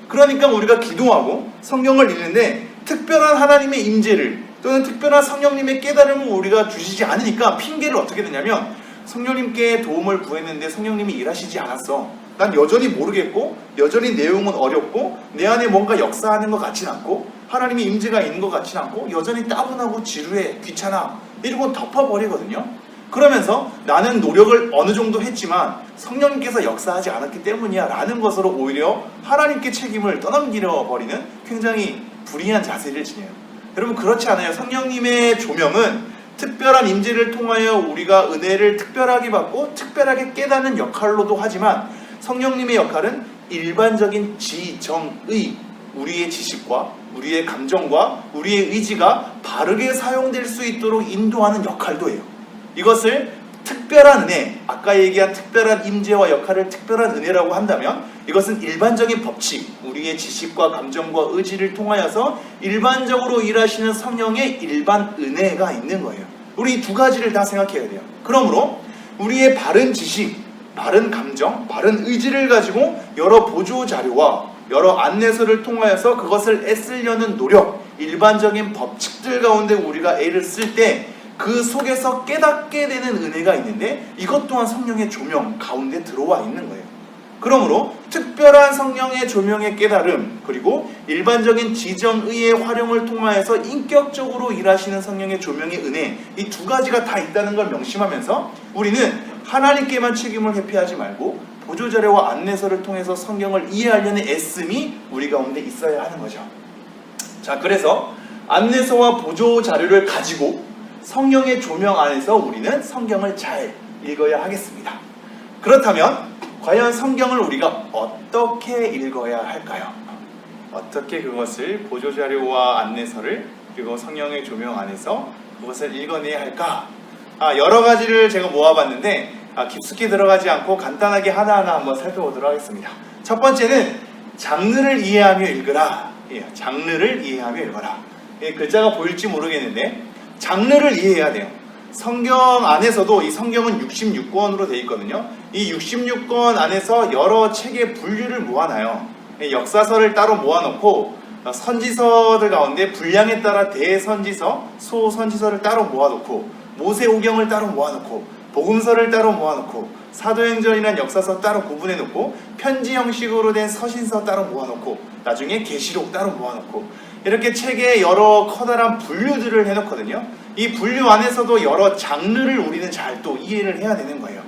Speaker 1: 그러니까 우리가 기도하고 성경을 읽는데 특별한 하나님의 임재를 또는 특별한 성령님의 깨달음을 우리가 주시지 않으니까 핑계를 어떻게 되냐면, 성령님께 도움을 구했는데 성령님이 일하시지 않았어. 난 여전히 모르겠고 여전히 내용은 어렵고 내 안에 뭔가 역사하는 것 같진 않고 하나님의 임재가 있는 것 같진 않고 여전히 따분하고 지루해, 귀찮아, 이러고 덮어버리거든요. 그러면서 나는 노력을 어느 정도 했지만 성령님께서 역사하지 않았기 때문이야 라는 것으로 오히려 하나님께 책임을 떠넘겨 버리는 굉장히 불이한 자세를 지녀요. 여러분 그렇지 않아요. 성령님의 조명은 특별한 임재를 통하여 우리가 은혜를 특별하게 받고 특별하게 깨닫는 역할로도 하지만, 성령님의 역할은 일반적인 지정의, 우리의 지식과 우리의 감정과 우리의 의지가 바르게 사용될 수 있도록 인도하는 역할도 해요. 이것을 특별한 은혜, 아까 얘기한 특별한 임재와 역할을 특별한 은혜라고 한다면, 이것은 일반적인 법칙, 우리의 지식과 감정과 의지를 통하여서 일반적으로 일하시는 성령의 일반 은혜가 있는 거예요. 우리 두 가지를 다 생각해야 돼요. 그러므로 우리의 바른 지식, 바른 감정, 바른 의지를 가지고 여러 보조 자료와 여러 안내서를 통하여서 그것을 애쓰려는 노력, 일반적인 법칙들 가운데 우리가 애를 쓸 때 그 속에서 깨닫게 되는 은혜가 있는데, 이것 또한 성령의 조명 가운데 들어와 있는 거예요. 그러므로 특별한 성령의 조명의 깨달음, 그리고 일반적인 지정의의 활용을 통하여서 인격적으로 일하시는 성령의 조명의 은혜, 이 두 가지가 다 있다는 걸 명심하면서 우리는 하나님께만 책임을 회피하지 말고 보조자료와 안내서를 통해서 성경을 이해하려는 애씀이 우리 가운데 있어야 하는 거죠. 자, 그래서 안내서와 보조자료를 가지고 성령의 조명 안에서 우리는 성경을 잘 읽어야 하겠습니다. 그렇다면 과연 성경을 우리가 어떻게 읽어야 할까요? 어떻게 그것을 보조자료와 안내서를 그리고 성령의 조명 안에서 그것을 읽어내야 할까? 여러 가지를 제가 모아봤는데 깊숙이 들어가지 않고 간단하게 하나하나 한번 살펴보도록 하겠습니다. 첫 번째는 장르를 이해하며 읽으라. 장르를 이해하며 읽어라. 글자가 보일지 모르겠는데 장르를 이해해야 돼요. 성경 안에서도 이 성경은 66권으로 되어 있거든요. 이 66권 안에서 여러 책의 분류를 모아놔요. 역사서를 따로 모아놓고 선지서들 가운데 분량에 따라 대선지서, 소선지서를 따로 모아놓고 모세오경을 따로 모아놓고 복음서를 따로 모아놓고 사도행전이란 역사서 따로 구분해놓고 편지 형식으로 된 서신서 따로 모아놓고 나중에 계시록 따로 모아놓고 이렇게 책에 여러 커다란 분류들을 해놓거든요. 이 분류 안에서도 여러 장르를 우리는 잘 또 이해를 해야 되는 거예요.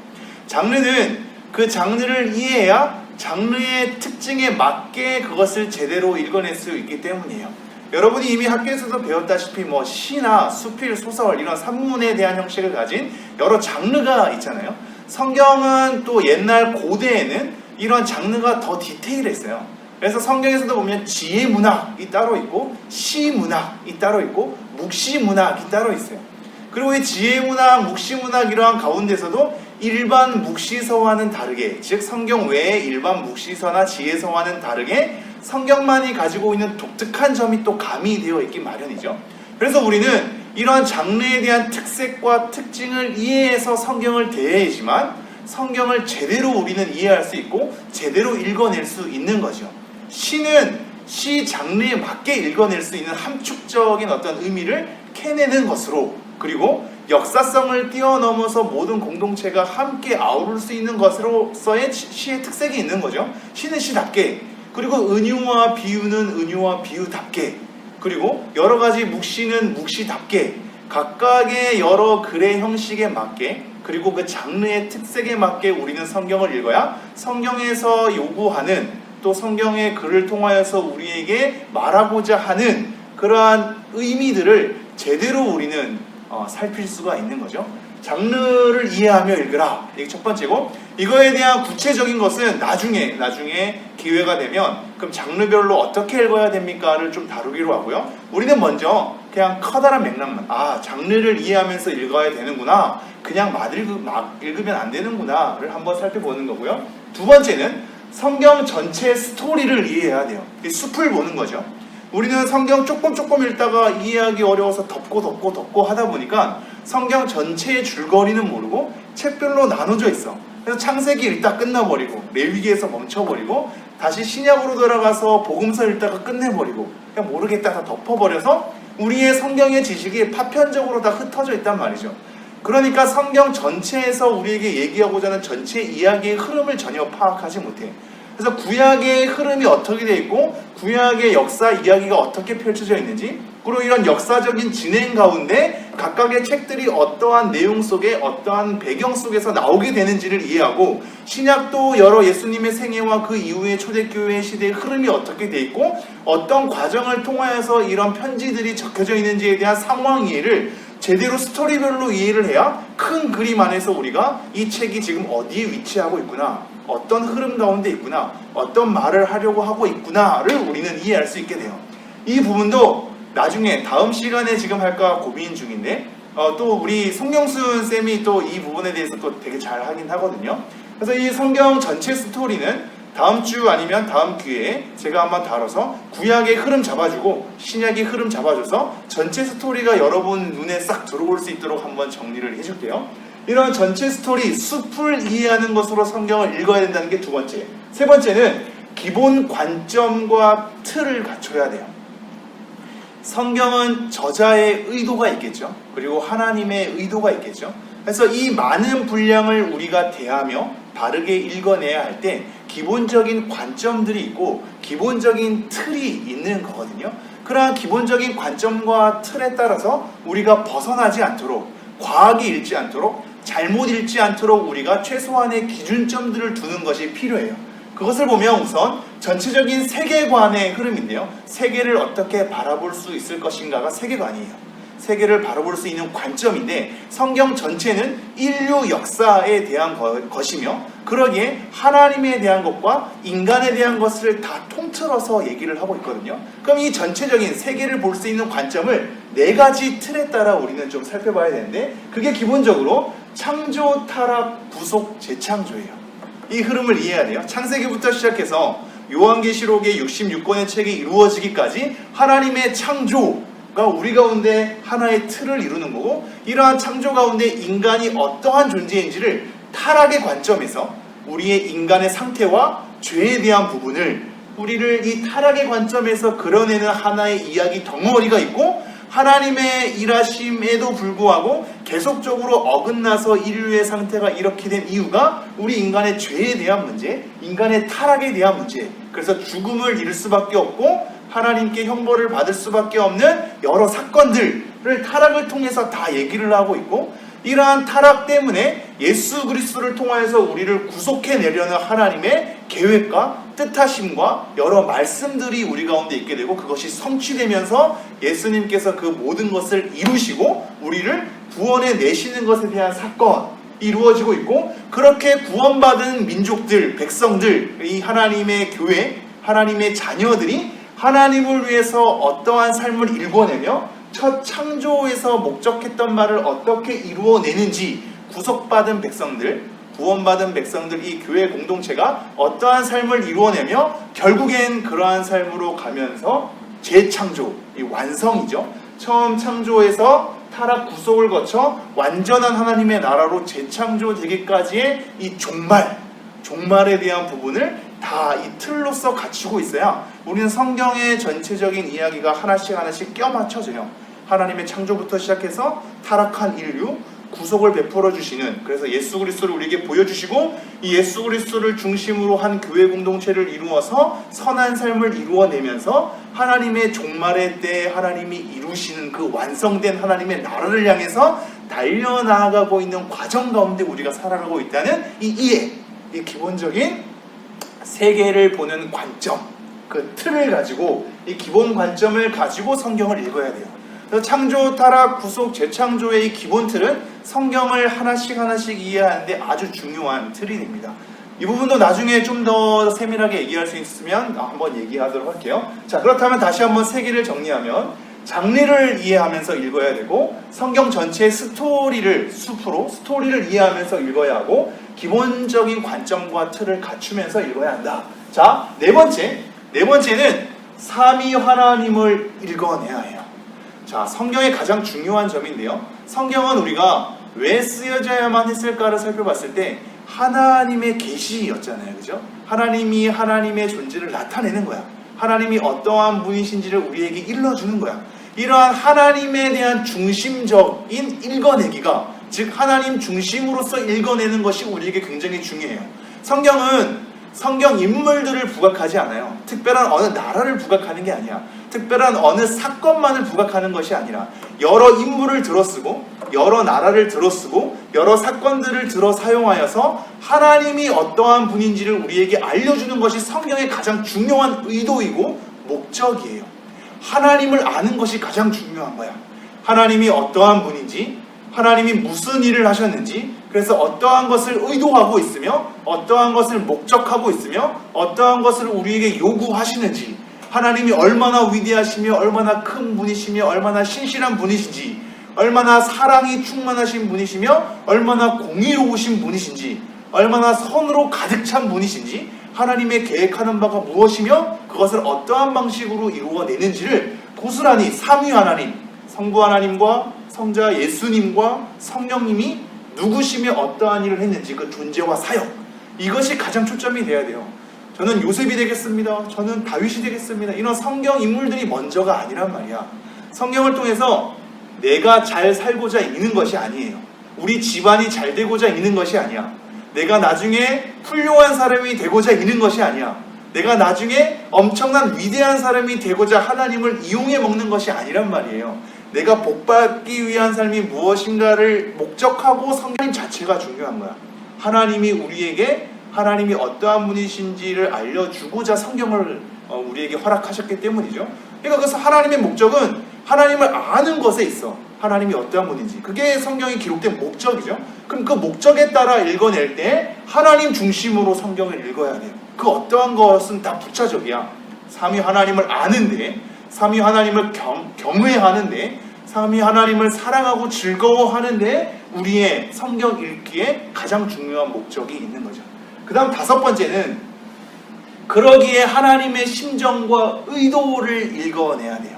Speaker 1: 장르는 그 장르를 이해해야 장르의 특징에 맞게 그것을 제대로 읽어낼 수 있기 때문이에요. 여러분이 이미 학교에서도 배웠다시피 시나 수필, 소설 이런 산문에 대한 형식을 가진 여러 장르가 있잖아요. 성경은 또 옛날 고대에는 이런 장르가 더 디테일했어요. 그래서 성경에서도 보면 지혜문학이 따로 있고 시문학이 따로 있고 묵시문학이 따로 있어요. 그리고 이 지혜문학, 묵시문학 이러한 가운데서도 일반 묵시서와는 다르게, 즉 성경 외의 일반 묵시서나 지혜서와는 다르게 성경만이 가지고 있는 독특한 점이 또 가미되어 있기 마련이죠. 그래서 우리는 이러한 장르에 대한 특색과 특징을 이해해서 성경을 대해야지만 성경을 제대로 우리는 이해할 수 있고 제대로 읽어낼 수 있는 거죠. 시는 시 장르에 맞게 읽어낼 수 있는 함축적인 어떤 의미를 캐내는 것으로, 그리고 역사성을 뛰어넘어서 모든 공동체가 함께 아우를 수 있는 것으로서의 시의 특색이 있는 거죠. 시는 시답게, 그리고 은유와 비유는 은유와 비유답게, 그리고 여러 가지 묵시는 묵시답게 각각의 여러 글의 형식에 맞게, 그리고 그 장르의 특색에 맞게 우리는 성경을 읽어야 성경에서 요구하는, 또 성경의 글을 통하여서 우리에게 말하고자 하는 그러한 의미들을 제대로 우리는 살필 수가 있는 거죠. 장르를 이해하며 읽으라. 이게 첫 번째고, 이거에 대한 구체적인 것은 나중에 기회가 되면 그럼 장르별로 어떻게 읽어야 됩니까를 좀 다루기로 하고요. 우리는 먼저 그냥 커다란 맥락만, 장르를 이해하면서 읽어야 되는구나, 그냥 막 읽으면 안 되는구나를 한번 살펴보는 거고요. 두 번째는 성경 전체 스토리를 이해해야 돼요. 숲을 보는 거죠. 우리는 성경 조금 읽다가 이해하기 어려워서 덮고 하다 보니까 성경 전체의 줄거리는 모르고 책별로 나눠져 있어. 그래서 창세기 읽다 끝나버리고 레위기에서 멈춰버리고 다시 신약으로 돌아가서 복음서 읽다가 끝내버리고 그냥 모르겠다 다 덮어버려서 우리의 성경의 지식이 파편적으로 다 흩어져 있단 말이죠. 그러니까 성경 전체에서 우리에게 얘기하고자 하는 전체 이야기의 흐름을 전혀 파악하지 못해. 그래서 구약의 흐름이 어떻게 되어 있고 구약의 역사 이야기가 어떻게 펼쳐져 있는지, 그리고 이런 역사적인 진행 가운데 각각의 책들이 어떠한 내용 속에 어떠한 배경 속에서 나오게 되는지를 이해하고, 신약도 여러 예수님의 생애와 그 이후의 초대교회 시대의 흐름이 어떻게 되어 있고 어떤 과정을 통하여서 이런 편지들이 적혀져 있는지에 대한 상황 이해를 제대로 스토리별로 이해를 해야 큰 그림 안에서 우리가 이 책이 지금 어디에 위치하고 있구나, 어떤 흐름 가운데 있구나, 어떤 말을 하려고 하고 있구나를 우리는 이해할 수 있게 돼요. 이 부분도 나중에 다음 시간에 지금 할까 고민 중인데 또 우리 송경순 쌤이 또 이 부분에 대해서 또 되게 잘 하긴 하거든요. 그래서 이 성경 전체 스토리는 다음 주 아니면 다음 기회에 제가 한번 다뤄서 구약의 흐름 잡아주고 신약의 흐름 잡아줘서 전체 스토리가 여러분 눈에 싹 들어올 수 있도록 한번 정리를 해줄게요. 이런 전체 스토리, 숲을 이해하는 것으로 성경을 읽어야 된다는 게 두 번째. 세 번째는 기본 관점과 틀을 갖춰야 돼요. 성경은 저자의 의도가 있겠죠. 그리고 하나님의 의도가 있겠죠. 그래서 이 많은 분량을 우리가 대하며 바르게 읽어내야 할 때 기본적인 관점들이 있고 기본적인 틀이 있는 거거든요. 그러한 기본적인 관점과 틀에 따라서 우리가 벗어나지 않도록, 과하게 읽지 않도록, 잘못 읽지 않도록 우리가 최소한의 기준점들을 두는 것이 필요해요. 그것을 보면 우선 전체적인 세계관의 흐름인데요. 세계를 어떻게 바라볼 수 있을 것인가가 세계관이에요. 세계를 바라볼 수 있는 관점인데, 성경 전체는 인류 역사에 대한 것이며 그러기에 하나님에 대한 것과 인간에 대한 것을 다 통틀어서 얘기를 하고 있거든요. 그럼 이 전체적인 세계를 볼 수 있는 관점을 네 가지 틀에 따라 우리는 좀 살펴봐야 되는데, 그게 기본적으로 창조, 타락, 구속, 재창조예요. 이 흐름을 이해해야 돼요. 창세기부터 시작해서 요한계시록의 66권의 책이 이루어지기까지 하나님의 창조가 우리 가운데 하나의 틀을 이루는 거고, 이러한 창조 가운데 인간이 어떠한 존재인지를 타락의 관점에서 우리의 인간의 상태와 죄에 대한 부분을, 우리를 이 타락의 관점에서 그려내는 하나의 이야기 덩어리가 있고, 하나님의 일하심에도 불구하고 계속적으로 어긋나서 인류의 상태가 이렇게 된 이유가 우리 인간의 죄에 대한 문제, 인간의 타락에 대한 문제, 그래서 죽음을 이룰 수밖에 없고 하나님께 형벌을 받을 수밖에 없는 여러 사건들을 타락을 통해서 다 얘기를 하고 있고, 이러한 타락 때문에 예수 그리스도를 통하여서 우리를 구속해내려는 하나님의 계획과 뜻하심과 여러 말씀들이 우리 가운데 있게 되고, 그것이 성취되면서 예수님께서 그 모든 것을 이루시고 우리를 구원해 내시는 것에 대한 사건이 이루어지고 있고, 그렇게 구원받은 민족들, 백성들, 이 하나님의 교회, 하나님의 자녀들이 하나님을 위해서 어떠한 삶을 일궈내며 첫 창조에서 목적했던 말을 어떻게 이루어내는지, 구속받은 백성들, 구원받은 백성들, 이 교회 공동체가 어떠한 삶을 이루어내며 결국엔 그러한 삶으로 가면서 재창조, 이 완성이죠. 처음 창조에서 타락 구속을 거쳐 완전한 하나님의 나라로 재창조되기까지의 이 종말에 대한 부분을 다 이 틀로서 갖추고 있어야 우리는 성경의 전체적인 이야기가 하나씩 껴 맞춰져요. 하나님의 창조부터 시작해서 타락한 인류, 구속을 베풀어 주시는, 그래서 예수 그리스도를 우리에게 보여주시고 이 예수 그리스도를 중심으로 한 교회 공동체를 이루어서 선한 삶을 이루어내면서 하나님의 종말의 때에 하나님이 이루시는 그 완성된 하나님의 나라를 향해서 달려나가고 있는 과정 가운데 우리가 살아가고 있다는 이 이해, 이 기본적인 세계를 보는 관점, 그 틀을 가지고, 이 기본 관점을 가지고 성경을 읽어야 돼요. 그래서 창조, 타락, 구속, 재창조의 이 기본 틀은 성경을 하나씩 이해하는데 아주 중요한 틀이 됩니다. 이 부분도 나중에 좀 더 세밀하게 얘기할 수 있으면 한번 얘기하도록 할게요. 자, 그렇다면 다시 한번 세계를 정리하면, 장르를 이해하면서 읽어야 되고, 성경 전체의 스토리를 이해하면서 읽어야 하고, 기본적인 관점과 틀을 갖추면서 읽어야 한다. 자, 네 번째는 삼위 하나님을 읽어내야 해요. 자, 성경의 가장 중요한 점인데요, 성경은 우리가 왜 쓰여져야만 했을까를 살펴봤을 때 하나님의 계시였잖아요. 그죠? 하나님이 하나님의 존재를 나타내는 거야. 하나님이 어떠한 분이신지를 우리에게 일러주는 거야. 이러한 하나님에 대한 중심적인 읽어내기가, 즉 하나님 중심으로서 읽어내는 것이 우리에게 굉장히 중요해요. 성경은 성경 인물들을 부각하지 않아요. 특별한 어느 나라를 부각하는 게 아니야. 특별한 어느 사건만을 부각하는 것이 아니라 여러 인물을 들어쓰고 여러 나라를 들어쓰고 여러 사건들을 들어 사용하여서 하나님이 어떠한 분인지를 우리에게 알려주는 것이 성경의 가장 중요한 의도이고 목적이에요. 하나님을 아는 것이 가장 중요한 거야. 하나님이 어떠한 분인지, 하나님이 무슨 일을 하셨는지, 그래서 어떠한 것을 의도하고 있으며 어떠한 것을 목적하고 있으며 어떠한 것을 우리에게 요구하시는지, 하나님이 얼마나 위대하시며 얼마나 큰 분이시며 얼마나 신실한 분이신지, 얼마나 사랑이 충만하신 분이시며 얼마나 공의로우신 분이신지, 얼마나 선으로 가득 찬 분이신지, 하나님의 계획하는 바가 무엇이며 그것을 어떠한 방식으로 이루어내는지를 고스란히 삼위 하나님, 성부 하나님과 성자 예수님과 성령님이 누구시며 어떠한 일을 했는지 그 존재와 사역, 이것이 가장 초점이 돼야 돼요. 저는 요셉이 되겠습니다, 저는 다윗이 되겠습니다, 이런 성경 인물들이 먼저가 아니란 말이야. 성경을 통해서 내가 잘 살고자 있는 것이 아니에요. 우리 집안이 잘 되고자 있는 것이 아니야. 내가 나중에 훌륭한 사람이 되고자 있는 것이 아니야. 내가 나중에 엄청난 위대한 사람이 되고자 하나님을 이용해 먹는 것이 아니란 말이에요. 내가 복받기 위한 삶이 무엇인가를 목적하고 성경 자체가 중요한 거야. 하나님이 우리에게 하나님이 어떠한 분이신지를 알려주고자 성경을 우리에게 허락하셨기 때문이죠. 그러니까 그래서 하나님의 목적은 하나님을 아는 것에 있어. 하나님이 어떠한 분인지. 그게 성경에 기록된 목적이죠. 그럼 그 목적에 따라 읽어낼 때 하나님 중심으로 성경을 읽어야 돼요. 그 어떠한 것은 다 부차적이야. 삼위 하나님을 아는데, 삼위 하나님을 경외하는데, 삼위 하나님을 사랑하고 즐거워하는데 우리의 성경 읽기에 가장 중요한 목적이 있는 거죠. 그 다음 5번째는 그러기에 하나님의 심정과 의도를 읽어내야 돼요.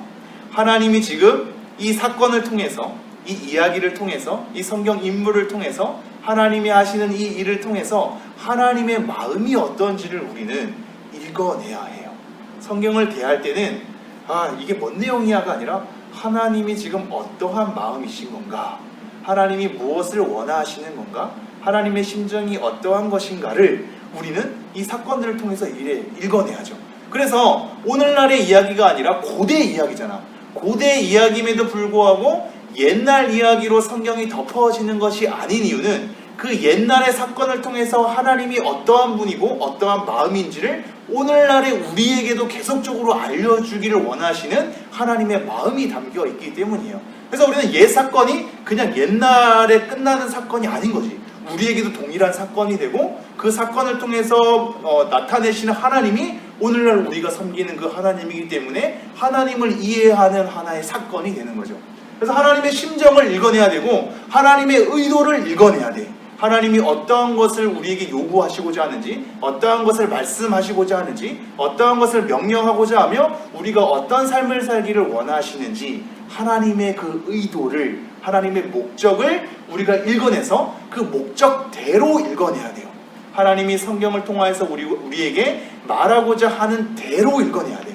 Speaker 1: 하나님이 지금 이 사건을 통해서, 이 이야기를 통해서, 이 성경 인물을 통해서, 하나님이 하시는 이 일을 통해서 하나님의 마음이 어떤지를 우리는 읽어내야 해요. 성경을 대할 때는 이게 뭔 내용이야가 아니라 하나님이 지금 어떠한 마음이신 건가, 하나님이 무엇을 원하시는 건가, 하나님의 심정이 어떠한 것인가를 우리는 이 사건들을 통해서 읽어내야죠. 그래서 오늘날의 이야기가 아니라 고대 이야기잖아. 고대 이야기임에도 불구하고 옛날 이야기로 성경이 덮어지는 것이 아닌 이유는 그 옛날의 사건을 통해서 하나님이 어떠한 분이고 어떠한 마음인지를 오늘날의 우리에게도 계속적으로 알려주기를 원하시는 하나님의 마음이 담겨 있기 때문이에요. 그래서 우리는 옛 사건이 그냥 옛날에 끝나는 사건이 아닌 거지. 우리에게도 동일한 사건이 되고 그 사건을 통해서 나타내시는 하나님이 오늘날 우리가 섬기는 그 하나님이기 때문에 하나님을 이해하는 하나의 사건이 되는 거죠. 그래서 하나님의 심정을 읽어내야 되고 하나님의 의도를 읽어내야 돼. 하나님이 어떠한 것을 우리에게 요구하시고자 하는지, 어떠한 것을 말씀하시고자 하는지, 어떠한 것을 명령하고자 하며 우리가 어떤 삶을 살기를 원하시는지 하나님의 그 의도를, 하나님의 목적을 우리가 읽어내서 그 목적대로 읽어내야 돼요. 하나님이 성경을 통하여서 우리에게 말하고자 하는 대로 읽어내야 돼.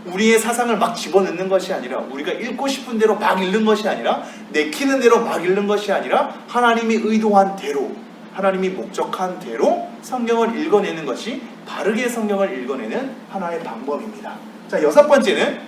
Speaker 1: 우리의 사상을 막 집어넣는 것이 아니라, 우리가 읽고 싶은 대로 막 읽는 것이 아니라, 내키는 대로 막 읽는 것이 아니라 하나님이 의도한 대로, 하나님이 목적한 대로 성경을 읽어내는 것이 바르게 성경을 읽어내는 하나의 방법입니다. 자, 6번째는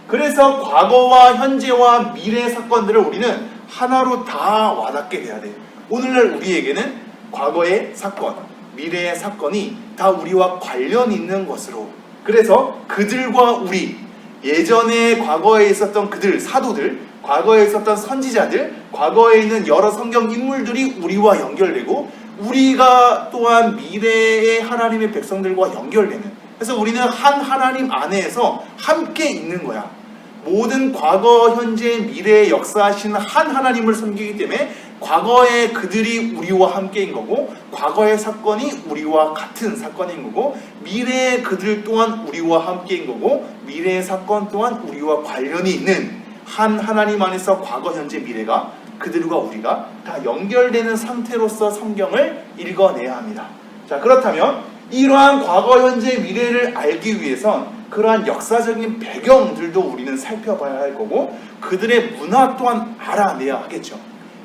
Speaker 1: 그래서 과거와 현재와 미래의 사건들을 우리는 하나로 다 와닿게 돼야 돼요. 오늘날 우리에게는 과거의 사건, 미래의 사건이 다 우리와 관련 있는 것으로, 그래서 그들과 우리, 예전에 과거에 있었던 그들, 사도들, 과거에 있었던 선지자들, 과거에 있는 여러 성경 인물들이 우리와 연결되고 우리가 또한 미래의 하나님의 백성들과 연결되는, 그래서 우리는 한 하나님 안에서 함께 있는 거야. 모든 과거, 현재, 미래의 역사하시는 한 하나님을 섬기기 때문에 과거의 그들이 우리와 함께인 거고, 과거의 사건이 우리와 같은 사건인 거고, 미래의 그들 또한 우리와 함께인 거고, 미래의 사건 또한 우리와 관련이 있는 한 하나님 안에서 과거, 현재, 미래가, 그들과 우리가 다 연결되는 상태로서 성경을 읽어내야 합니다. 자, 그렇다면 이러한 과거, 현재, 미래를 알기 위해선 그러한 역사적인 배경들도 우리는 살펴봐야 할 거고, 그들의 문화 또한 알아내야 하겠죠.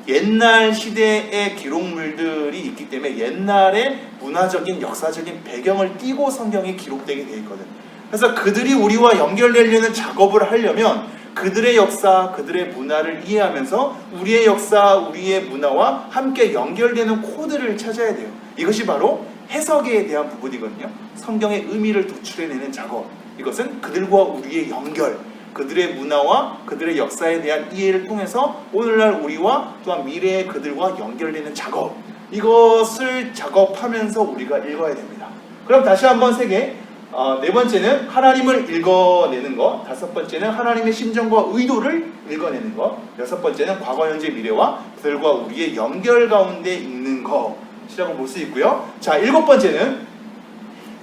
Speaker 1: 옛날 시대의 기록물들이 있기 때문에 옛날의 문화적인 역사적인 배경을 띠고 성경이 기록되게 되어 있거든. 그래서 그들이 우리와 연결되려는 작업을 하려면 그들의 역사, 그들의 문화를 이해하면서 우리의 역사, 우리의 문화와 함께 연결되는 코드를 찾아야 돼요. 이것이 바로 해석에 대한 부분이거든요. 성경의 의미를 도출해내는 작업, 이것은 그들과 우리의 연결, 그들의 문화와 그들의 역사에 대한 이해를 통해서 오늘날 우리와 또한 미래의 그들과 연결되는 작업, 이것을 작업하면서 우리가 읽어야 됩니다. 그럼 다시 한번 세 개, 네 번째는 하나님을 읽어내는 것, 5번째는 하나님의 심정과 의도를 읽어내는 것, 6번째는 과거, 현재, 미래와 그들과 우리의 연결 가운데 있는 것이라고 볼 수 있고요. 자, 7번째는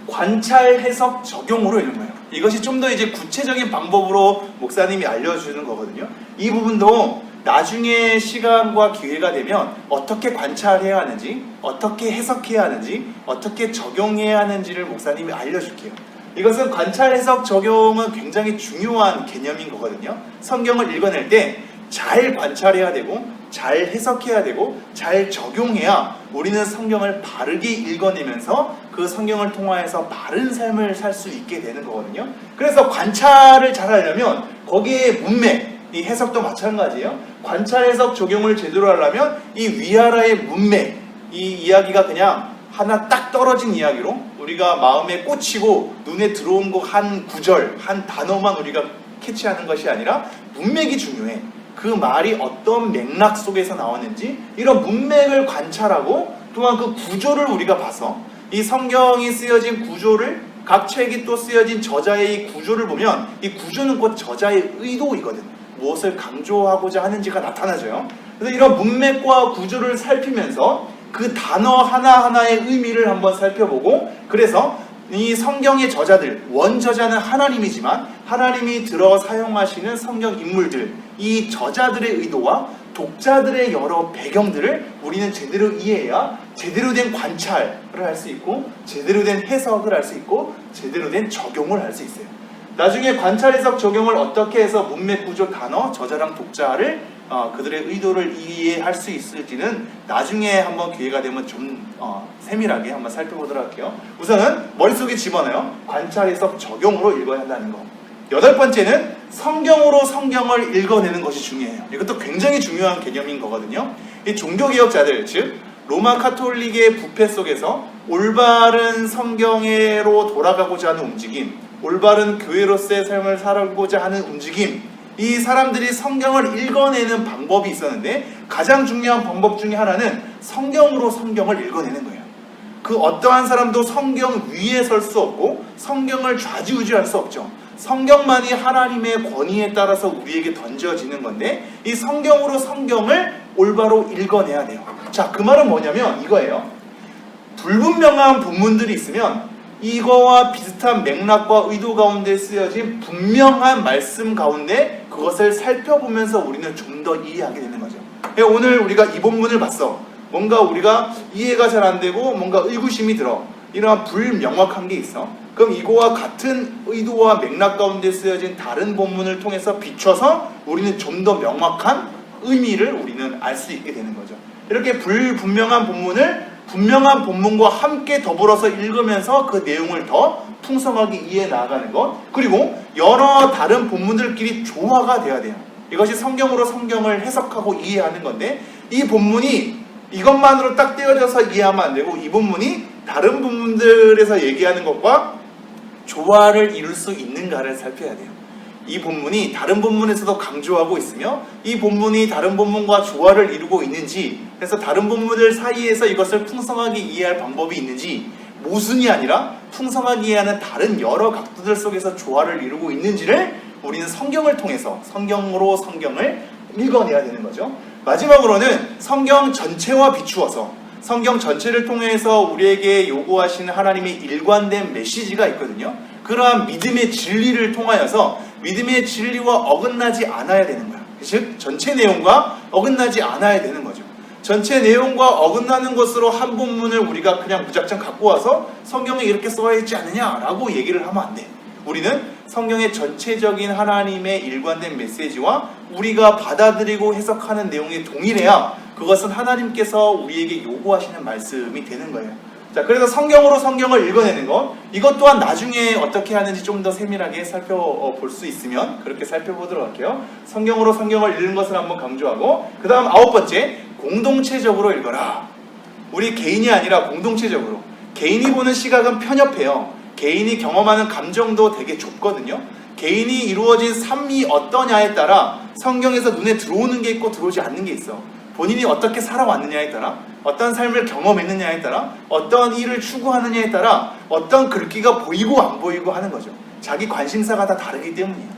Speaker 1: 관찰, 해석, 적용으로 읽는 거예요. 이것이 좀 더 이제 구체적인 방법으로 목사님이 알려주는 거거든요. 이 부분도 나중에 시간과 기회가 되면 어떻게 관찰해야 하는지, 어떻게 해석해야 하는지, 어떻게 적용해야 하는지를 목사님이 알려줄게요. 이것은 관찰, 해석, 적용은 굉장히 중요한 개념인 거거든요. 성경을 읽어낼 때 잘 관찰해야 되고, 잘 해석해야 되고, 잘 적용해야 우리는 성경을 바르게 읽어내면서 그 성경을 통하여서 바른 삶을 살 수 있게 되는 거거든요. 그래서 관찰을 잘 하려면 거기에 문맥, 이 해석도 마찬가지예요. 관찰, 해석, 적용을 제대로 하려면 이 위아래의 문맥, 이 이야기가 그냥 하나 딱 떨어진 이야기로 우리가 마음에 꽂히고 눈에 들어온 거 한 구절, 한 단어만 우리가 캐치하는 것이 아니라 문맥이 중요해. 그 말이 어떤 맥락 속에서 나왔는지 이런 문맥을 관찰하고 또한 그 구조를 우리가 봐서 이 성경이 쓰여진 구조를, 각 책이 또 쓰여진 저자의 이 구조를 보면 이 구조는 곧 저자의 의도이거든. 무엇을 강조하고자 하는지가 나타나져요. 그래서 이런 문맥과 구조를 살피면서 그 단어 하나하나의 의미를 한번 살펴보고, 그래서 이 성경의 저자들, 원저자는 하나님이지만 하나님이 들어 사용하시는 성경 인물들, 이 저자들의 의도와 독자들의 여러 배경들을 우리는 제대로 이해해야 제대로 된 관찰을 할 수 있고, 제대로 된 해석을 할 수 있고, 제대로 된 적용을 할 수 있어요. 나중에 관찰, 해석, 적용을 어떻게 해서 문맥, 구조, 단어, 저자랑 독자를 그들의 의도를 이해할 수 있을지는 나중에 한번 기회가 되면 좀 세밀하게 한번 살펴보도록 할게요. 우선은 머릿속에 집어넣어요. 관찰, 해석, 적용으로 읽어야 한다는 거. 8번째는 성경으로 성경을 읽어내는 것이 중요해요. 이것도 굉장히 중요한 개념인 거거든요. 이 종교개혁자들, 즉 로마 카톨릭의 부패 속에서 올바른 성경으로 돌아가고자 하는 움직임, 올바른 교회로서의 삶을 살고자 하는 움직임, 이 사람들이 성경을 읽어내는 방법이 있었는데 가장 중요한 방법 중에 하나는 성경으로 성경을 읽어내는 거예요. 그 어떠한 사람도 성경 위에 설 수 없고 성경을 좌지우지할 수 없죠. 성경만이 하나님의 권위에 따라서 우리에게 던져지는 건데, 이 성경으로 성경을 올바로 읽어내야 돼요. 자, 그 말은 뭐냐면 이거예요. 불분명한 본문들이 있으면 이거와 비슷한 맥락과 의도 가운데 쓰여진 분명한 말씀 가운데 그것을 살펴보면서 우리는 좀 더 이해하게 되는 거죠. 오늘 우리가 이 본문을 봤어. 뭔가 우리가 이해가 잘 안 되고 뭔가 의구심이 들어. 이러한 불명확한 게 있어. 그럼 이거와 같은 의도와 맥락 가운데 쓰여진 다른 본문을 통해서 비춰서 우리는 좀 더 명확한 의미를 우리는 알 수 있게 되는 거죠. 이렇게 불분명한 본문을 분명한 본문과 함께 더불어서 읽으면서 그 내용을 더 풍성하게 이해해 나가는 것, 그리고 여러 다른 본문들끼리 조화가 돼야 돼요. 이것이 성경으로 성경을 해석하고 이해하는 건데, 이 본문이 이것만으로 딱 떼어져서 이해하면 안 되고 이 본문이 다른 본문들에서 얘기하는 것과 조화를 이룰 수 있는가를 살펴야 돼요. 이 본문이 다른 본문에서도 강조하고 있으며 이 본문이 다른 본문과 조화를 이루고 있는지, 그래서 다른 본문들 사이에서 이것을 풍성하게 이해할 방법이 있는지, 모순이 아니라 풍성하게 이해하는 다른 여러 각도들 속에서 조화를 이루고 있는지를 우리는 성경을 통해서 성경으로 성경을 읽어내야 되는 거죠. 마지막으로는 성경 전체와 비추어서 성경 전체를 통해서 우리에게 요구하시는 하나님의 일관된 메시지가 있거든요. 그러한 믿음의 진리를 통하여서 믿음의 진리와 어긋나지 않아야 되는 거야. 즉 전체 내용과 어긋나지 않아야 되는 거죠. 전체 내용과 어긋나는 것으로 한 본문을 우리가 그냥 무작정 갖고 와서 성경에 이렇게 써야 있지 않느냐라고 얘기를 하면 안 돼. 우리는 성경의 전체적인 하나님의 일관된 메시지와 우리가 받아들이고 해석하는 내용이 동일해야 그것은 하나님께서 우리에게 요구하시는 말씀이 되는 거예요. 자, 그래서 성경으로 성경을 읽어내는 것, 이것 또한 나중에 어떻게 하는지 좀 더 세밀하게 살펴볼 수 있으면 그렇게 살펴보도록 할게요. 성경으로 성경을 읽는 것을 한번 강조하고, 그 다음 9번째, 공동체적으로 읽어라. 우리 개인이 아니라 공동체적으로. 개인이 보는 시각은 편협해요. 개인이 경험하는 감정도 되게 좁거든요. 개인이 이루어진 삶이 어떠냐에 따라 성경에서 눈에 들어오는 게 있고 들어오지 않는 게 있어. 본인이 어떻게 살아왔느냐에 따라, 어떤 삶을 경험했느냐에 따라, 어떤 일을 추구하느냐에 따라 어떤 글귀가 보이고 안 보이고 하는 거죠. 자기 관심사가 다 다르기 때문이야.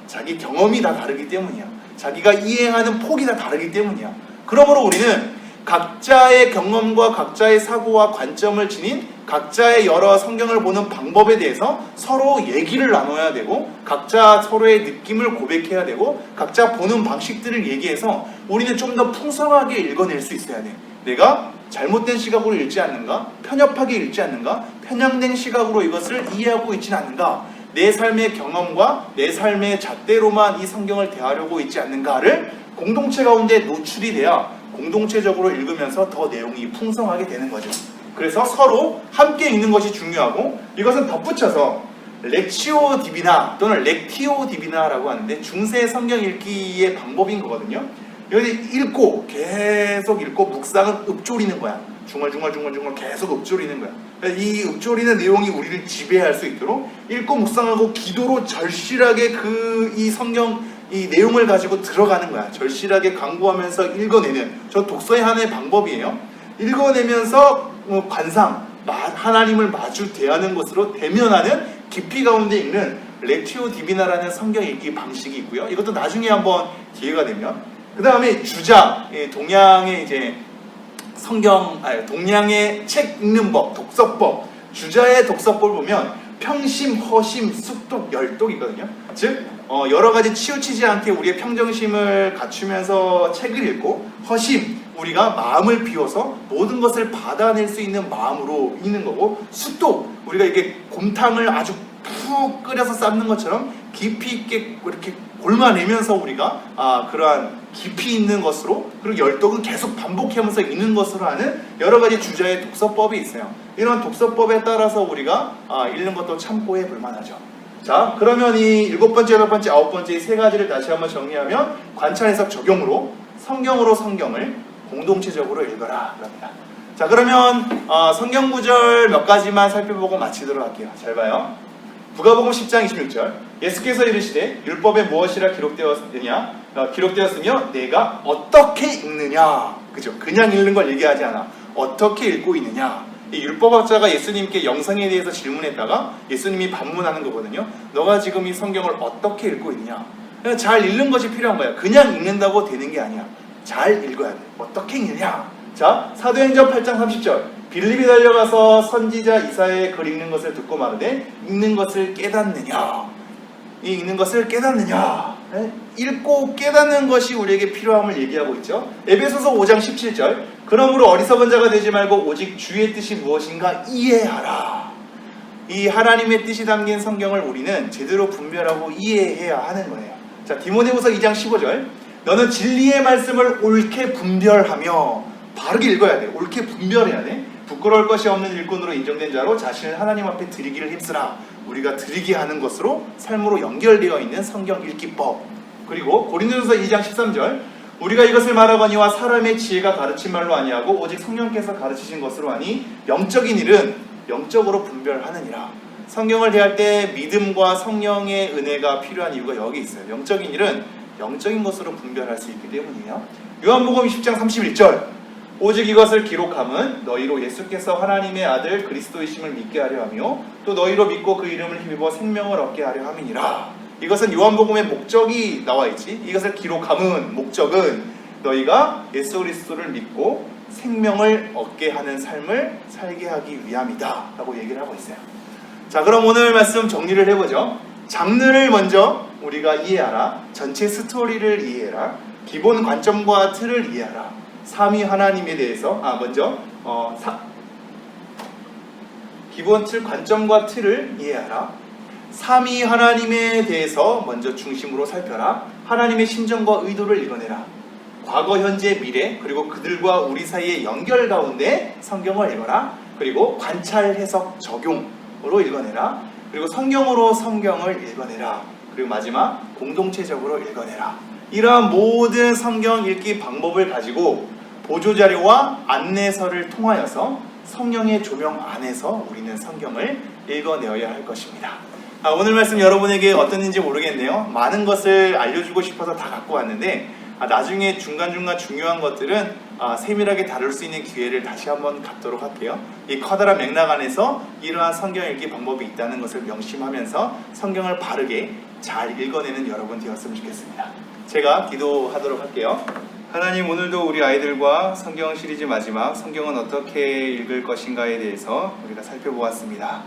Speaker 1: 자기 경험이 다 다르기 때문이야. 자기가 이해하는 폭이 다 다르기 때문이야. 그러므로 우리는 각자의 경험과 각자의 사고와 관점을 지닌 각자의 여러 성경을 보는 방법에 대해서 서로 얘기를 나눠야 되고, 각자 서로의 느낌을 고백해야 되고, 각자 보는 방식들을 얘기해서 우리는 좀 더 풍성하게 읽어낼 수 있어야 돼. 내가 잘못된 시각으로 읽지 않는가? 편협하게 읽지 않는가? 편향된 시각으로 이것을 이해하고 있지는 않는가? 내 삶의 경험과 내 삶의 잣대로만 이 성경을 대하려고 있지 않는가를 공동체 가운데 노출이 돼야 공동체적으로 읽으면서 더 내용이 풍성하게 되는 거죠. 그래서 서로 함께 읽는 것이 중요하고, 이것은 덧붙여서 렉치오 디비나 또는 렉티오 디비나라고 하는데 중세 성경 읽기의 방법인 거거든요. 여기 읽고 계속 읽고 묵상은 읊조리는 거야. 중얼중얼 계속 읊조리는 거야. 이 읊조리는 내용이 우리를 지배할 수 있도록 읽고 묵상하고 기도로 절실하게 이 성경 이 내용을 가지고 들어가는 거야. 절실하게 강구하면서 읽어내는, 저 독서의 하나의 방법이에요. 읽어내면서 관상, 하나님을 마주 대하는 것으로 대면하는 깊이 가운데 있는 렉티오 디비나라는 성경 읽기 방식이 있고요. 이것도 나중에 한번 기회가 되면. 그 다음에 주자, 동양의 이제 동양의 책 읽는 법, 독서법, 주자의 독서법을 보면 평심, 허심, 숙독, 열독이거든요. 즉 여러 가지 치우치지 않게 우리의 평정심을 갖추면서 책을 읽고, 허심, 우리가 마음을 비워서 모든 것을 받아낼 수 있는 마음으로 읽는 거고, 숙독, 우리가 이게 곰탕을 아주 푹 끓여서 삶는 것처럼 깊이 있게 이렇게 골라내면서 우리가 그러한 깊이 있는 것으로, 그리고 열독은 계속 반복하면서 읽는 것으로 하는 여러 가지 주자의 독서법이 있어요. 이런 독서법에 따라서 우리가 읽는 것도 참고해 볼 만하죠. 자, 그러면 이 7번째, 8번째, 9번째 이 3가지를 다시 한번 정리하면, 관찰, 해석, 적용으로 성경으로 성경을 공동체적으로 읽어라 그럽니다. 자, 그러면 성경 구절 몇 가지만 살펴보고 마치도록 할게요. 잘 봐요. 누가복음 10장 26절, 예수께서 이르시되 율법에 무엇이라 기록되었으며 내가 어떻게 읽느냐. 그죠? 그냥 읽는 걸 얘기하지 않아. 어떻게 읽고 있느냐. 이 율법학자가 예수님께 영성에 대해서 질문했다가 예수님이 반문하는 거거든요. 너가 지금 이 성경을 어떻게 읽고 있느냐. 그냥 잘 읽는 것이 필요한 거야. 그냥 읽는다고 되는 게 아니야. 잘 읽어야 돼. 어떻게 읽느냐. 자, 사도행전 8장 30절, 빌립이 달려가서 선지자 이사야의 글 읽는 것을 듣고 말하되 읽는 것을 깨닫느냐. 이 읽는 것을 깨닫느냐. 읽고 깨닫는 것이 우리에게 필요함을 얘기하고 있죠. 에베소서 5장 17절, 그러므로 어리석은 자가 되지 말고 오직 주의 뜻이 무엇인가 이해하라. 이 하나님의 뜻이 담긴 성경을 우리는 제대로 분별하고 이해해야 하는 거예요. 자, 디모데후서 2장 15절, 너는 진리의 말씀을 옳게 분별하며, 바르게 읽어야 돼. 옳게 분별해야 돼. 부끄러울 것이 없는 일꾼으로 인정된 자로 자신을 하나님 앞에 드리기를 힘쓰라. 우리가 드리게 하는 것으로 삶으로 연결되어 있는 성경 읽기법. 그리고 고린도전서 2장 13절, 우리가 이것을 말하거니와 사람의 지혜가 가르친 말로 아니하고 오직 성령께서 가르치신 것으로 하니 영적인 일은 영적으로 분별하느니라. 성경을 대할 때 믿음과 성령의 은혜가 필요한 이유가 여기 있어요. 영적인 일은 영적인 것으로 분별할 수 있기 때문이에요. 요한복음 10장 31절, 오직 이것을 기록함은 너희로 예수께서 하나님의 아들 그리스도이심을 믿게 하려 하며 또 너희로 믿고 그 이름을 힘입어 생명을 얻게 하려 함이니라. 이것은 요한복음의 목적이 나와 있지. 이것을 기록함은, 목적은 너희가 예수 그리스도를 믿고 생명을 얻게 하는 삶을 살게 하기 위함이다 라고 얘기를 하고 있어요. 자, 그럼 오늘 말씀 정리를 해보죠. 장르를 먼저 우리가 이해하라. 전체 스토리를 이해해라. 기본 관점과 틀을 이해하라. 삼위 하나님에 대해서 먼저 기본 틀, 관점과 틀을 이해하라. 삼위 하나님에 대해서 먼저 중심으로 살펴라. 하나님의 심정과 의도를 읽어내라. 과거, 현재, 미래, 그리고 그들과 우리 사이의 연결 가운데 성경을 읽어라. 그리고 관찰, 해석, 적용으로 읽어내라. 그리고 성경으로 성경을 읽어내라. 그리고 마지막 공동체적으로 읽어내라. 이러한 모든 성경 읽기 방법을 가지고 보조자료와 안내서를 통하여서 성령의 조명 안에서 우리는 성경을 읽어내어야 할 것입니다. 오늘 말씀 여러분에게 어땠는지 모르겠네요. 많은 것을 알려주고 싶어서 다 갖고 왔는데 나중에 중간중간 중요한 것들은 세밀하게 다룰 수 있는 기회를 다시 한번 갖도록 할게요. 이 커다란 맥락 안에서 이러한 성경 읽기 방법이 있다는 것을 명심하면서 성경을 바르게 잘 읽어내는 여러분 되었으면 좋겠습니다. 제가 기도하도록 할게요. 하나님, 오늘도 우리 아이들과 성경 시리즈 마지막 성경은 어떻게 읽을 것인가에 대해서 우리가 살펴보았습니다.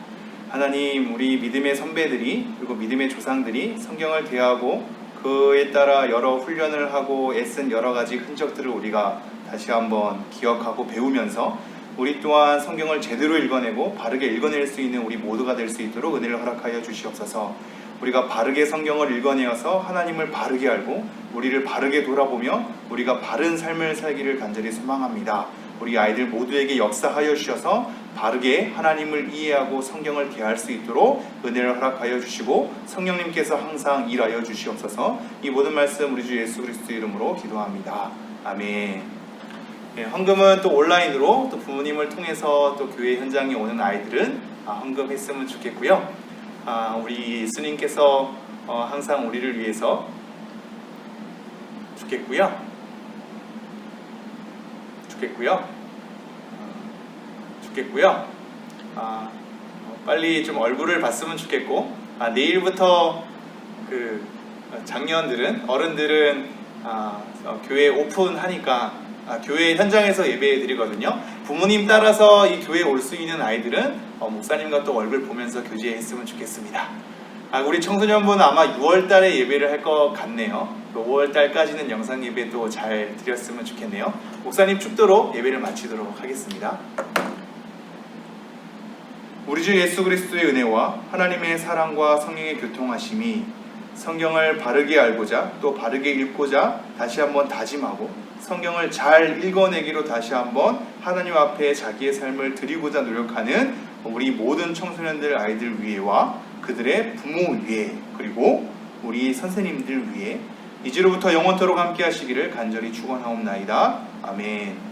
Speaker 1: 하나님, 우리 믿음의 선배들이 그리고 믿음의 조상들이 성경을 대하고 그에 따라 여러 훈련을 하고 애쓴 여러 가지 흔적들을 우리가 다시 한번 기억하고 배우면서 우리 또한 성경을 제대로 읽어내고 바르게 읽어낼 수 있는 우리 모두가 될 수 있도록 은혜를 허락하여 주시옵소서. 우리가 바르게 성경을 읽어내어서 하나님을 바르게 알고 우리를 바르게 돌아보며 우리가 바른 삶을 살기를 간절히 소망합니다. 우리 아이들 모두에게 역사하여 주셔서 바르게 하나님을 이해하고 성경을 대할 수 있도록 은혜를 허락하여 주시고 성령님께서 항상 일하여 주시옵소서. 이 모든 말씀 우리 주 예수 그리스도 이름으로 기도합니다. 아멘. 헌금은 또 온라인으로 또 부모님을 통해서 또 교회 현장에 오는 아이들은 헌금했으면 좋겠고요. 우리 예수님께서 항상 우리를 위해서 좋겠고요. 빨리 좀 얼굴을 봤으면 좋겠고 내일부터 장년들은 어른들은 교회 오픈하니까 교회 현장에서 예배 드리거든요. 부모님 따라서 이 교회에 올 수 있는 아이들은 목사님과 또 얼굴 보면서 교제했으면 좋겠습니다. 우리 청소년부는 아마 6월 달에 예배를 할 것 같네요. 5월 달까지는 영상 예배도 잘 드렸으면 좋겠네요. 목사님 축도로 예배를 마치도록 하겠습니다. 우리 주 예수 그리스도의 은혜와 하나님의 사랑과 성령의 교통하심이 성경을 바르게 알고자 또 바르게 읽고자 다시 한번 다짐하고 성경을 잘 읽어내기로 다시 한번 하나님 앞에 자기의 삶을 드리고자 노력하는 우리 모든 청소년들 아이들 위에와 그들의 부모 위에 그리고 우리 선생님들 위에 이제로부터 영원토록 함께 하시기를 간절히 축원하옵나이다. 아멘.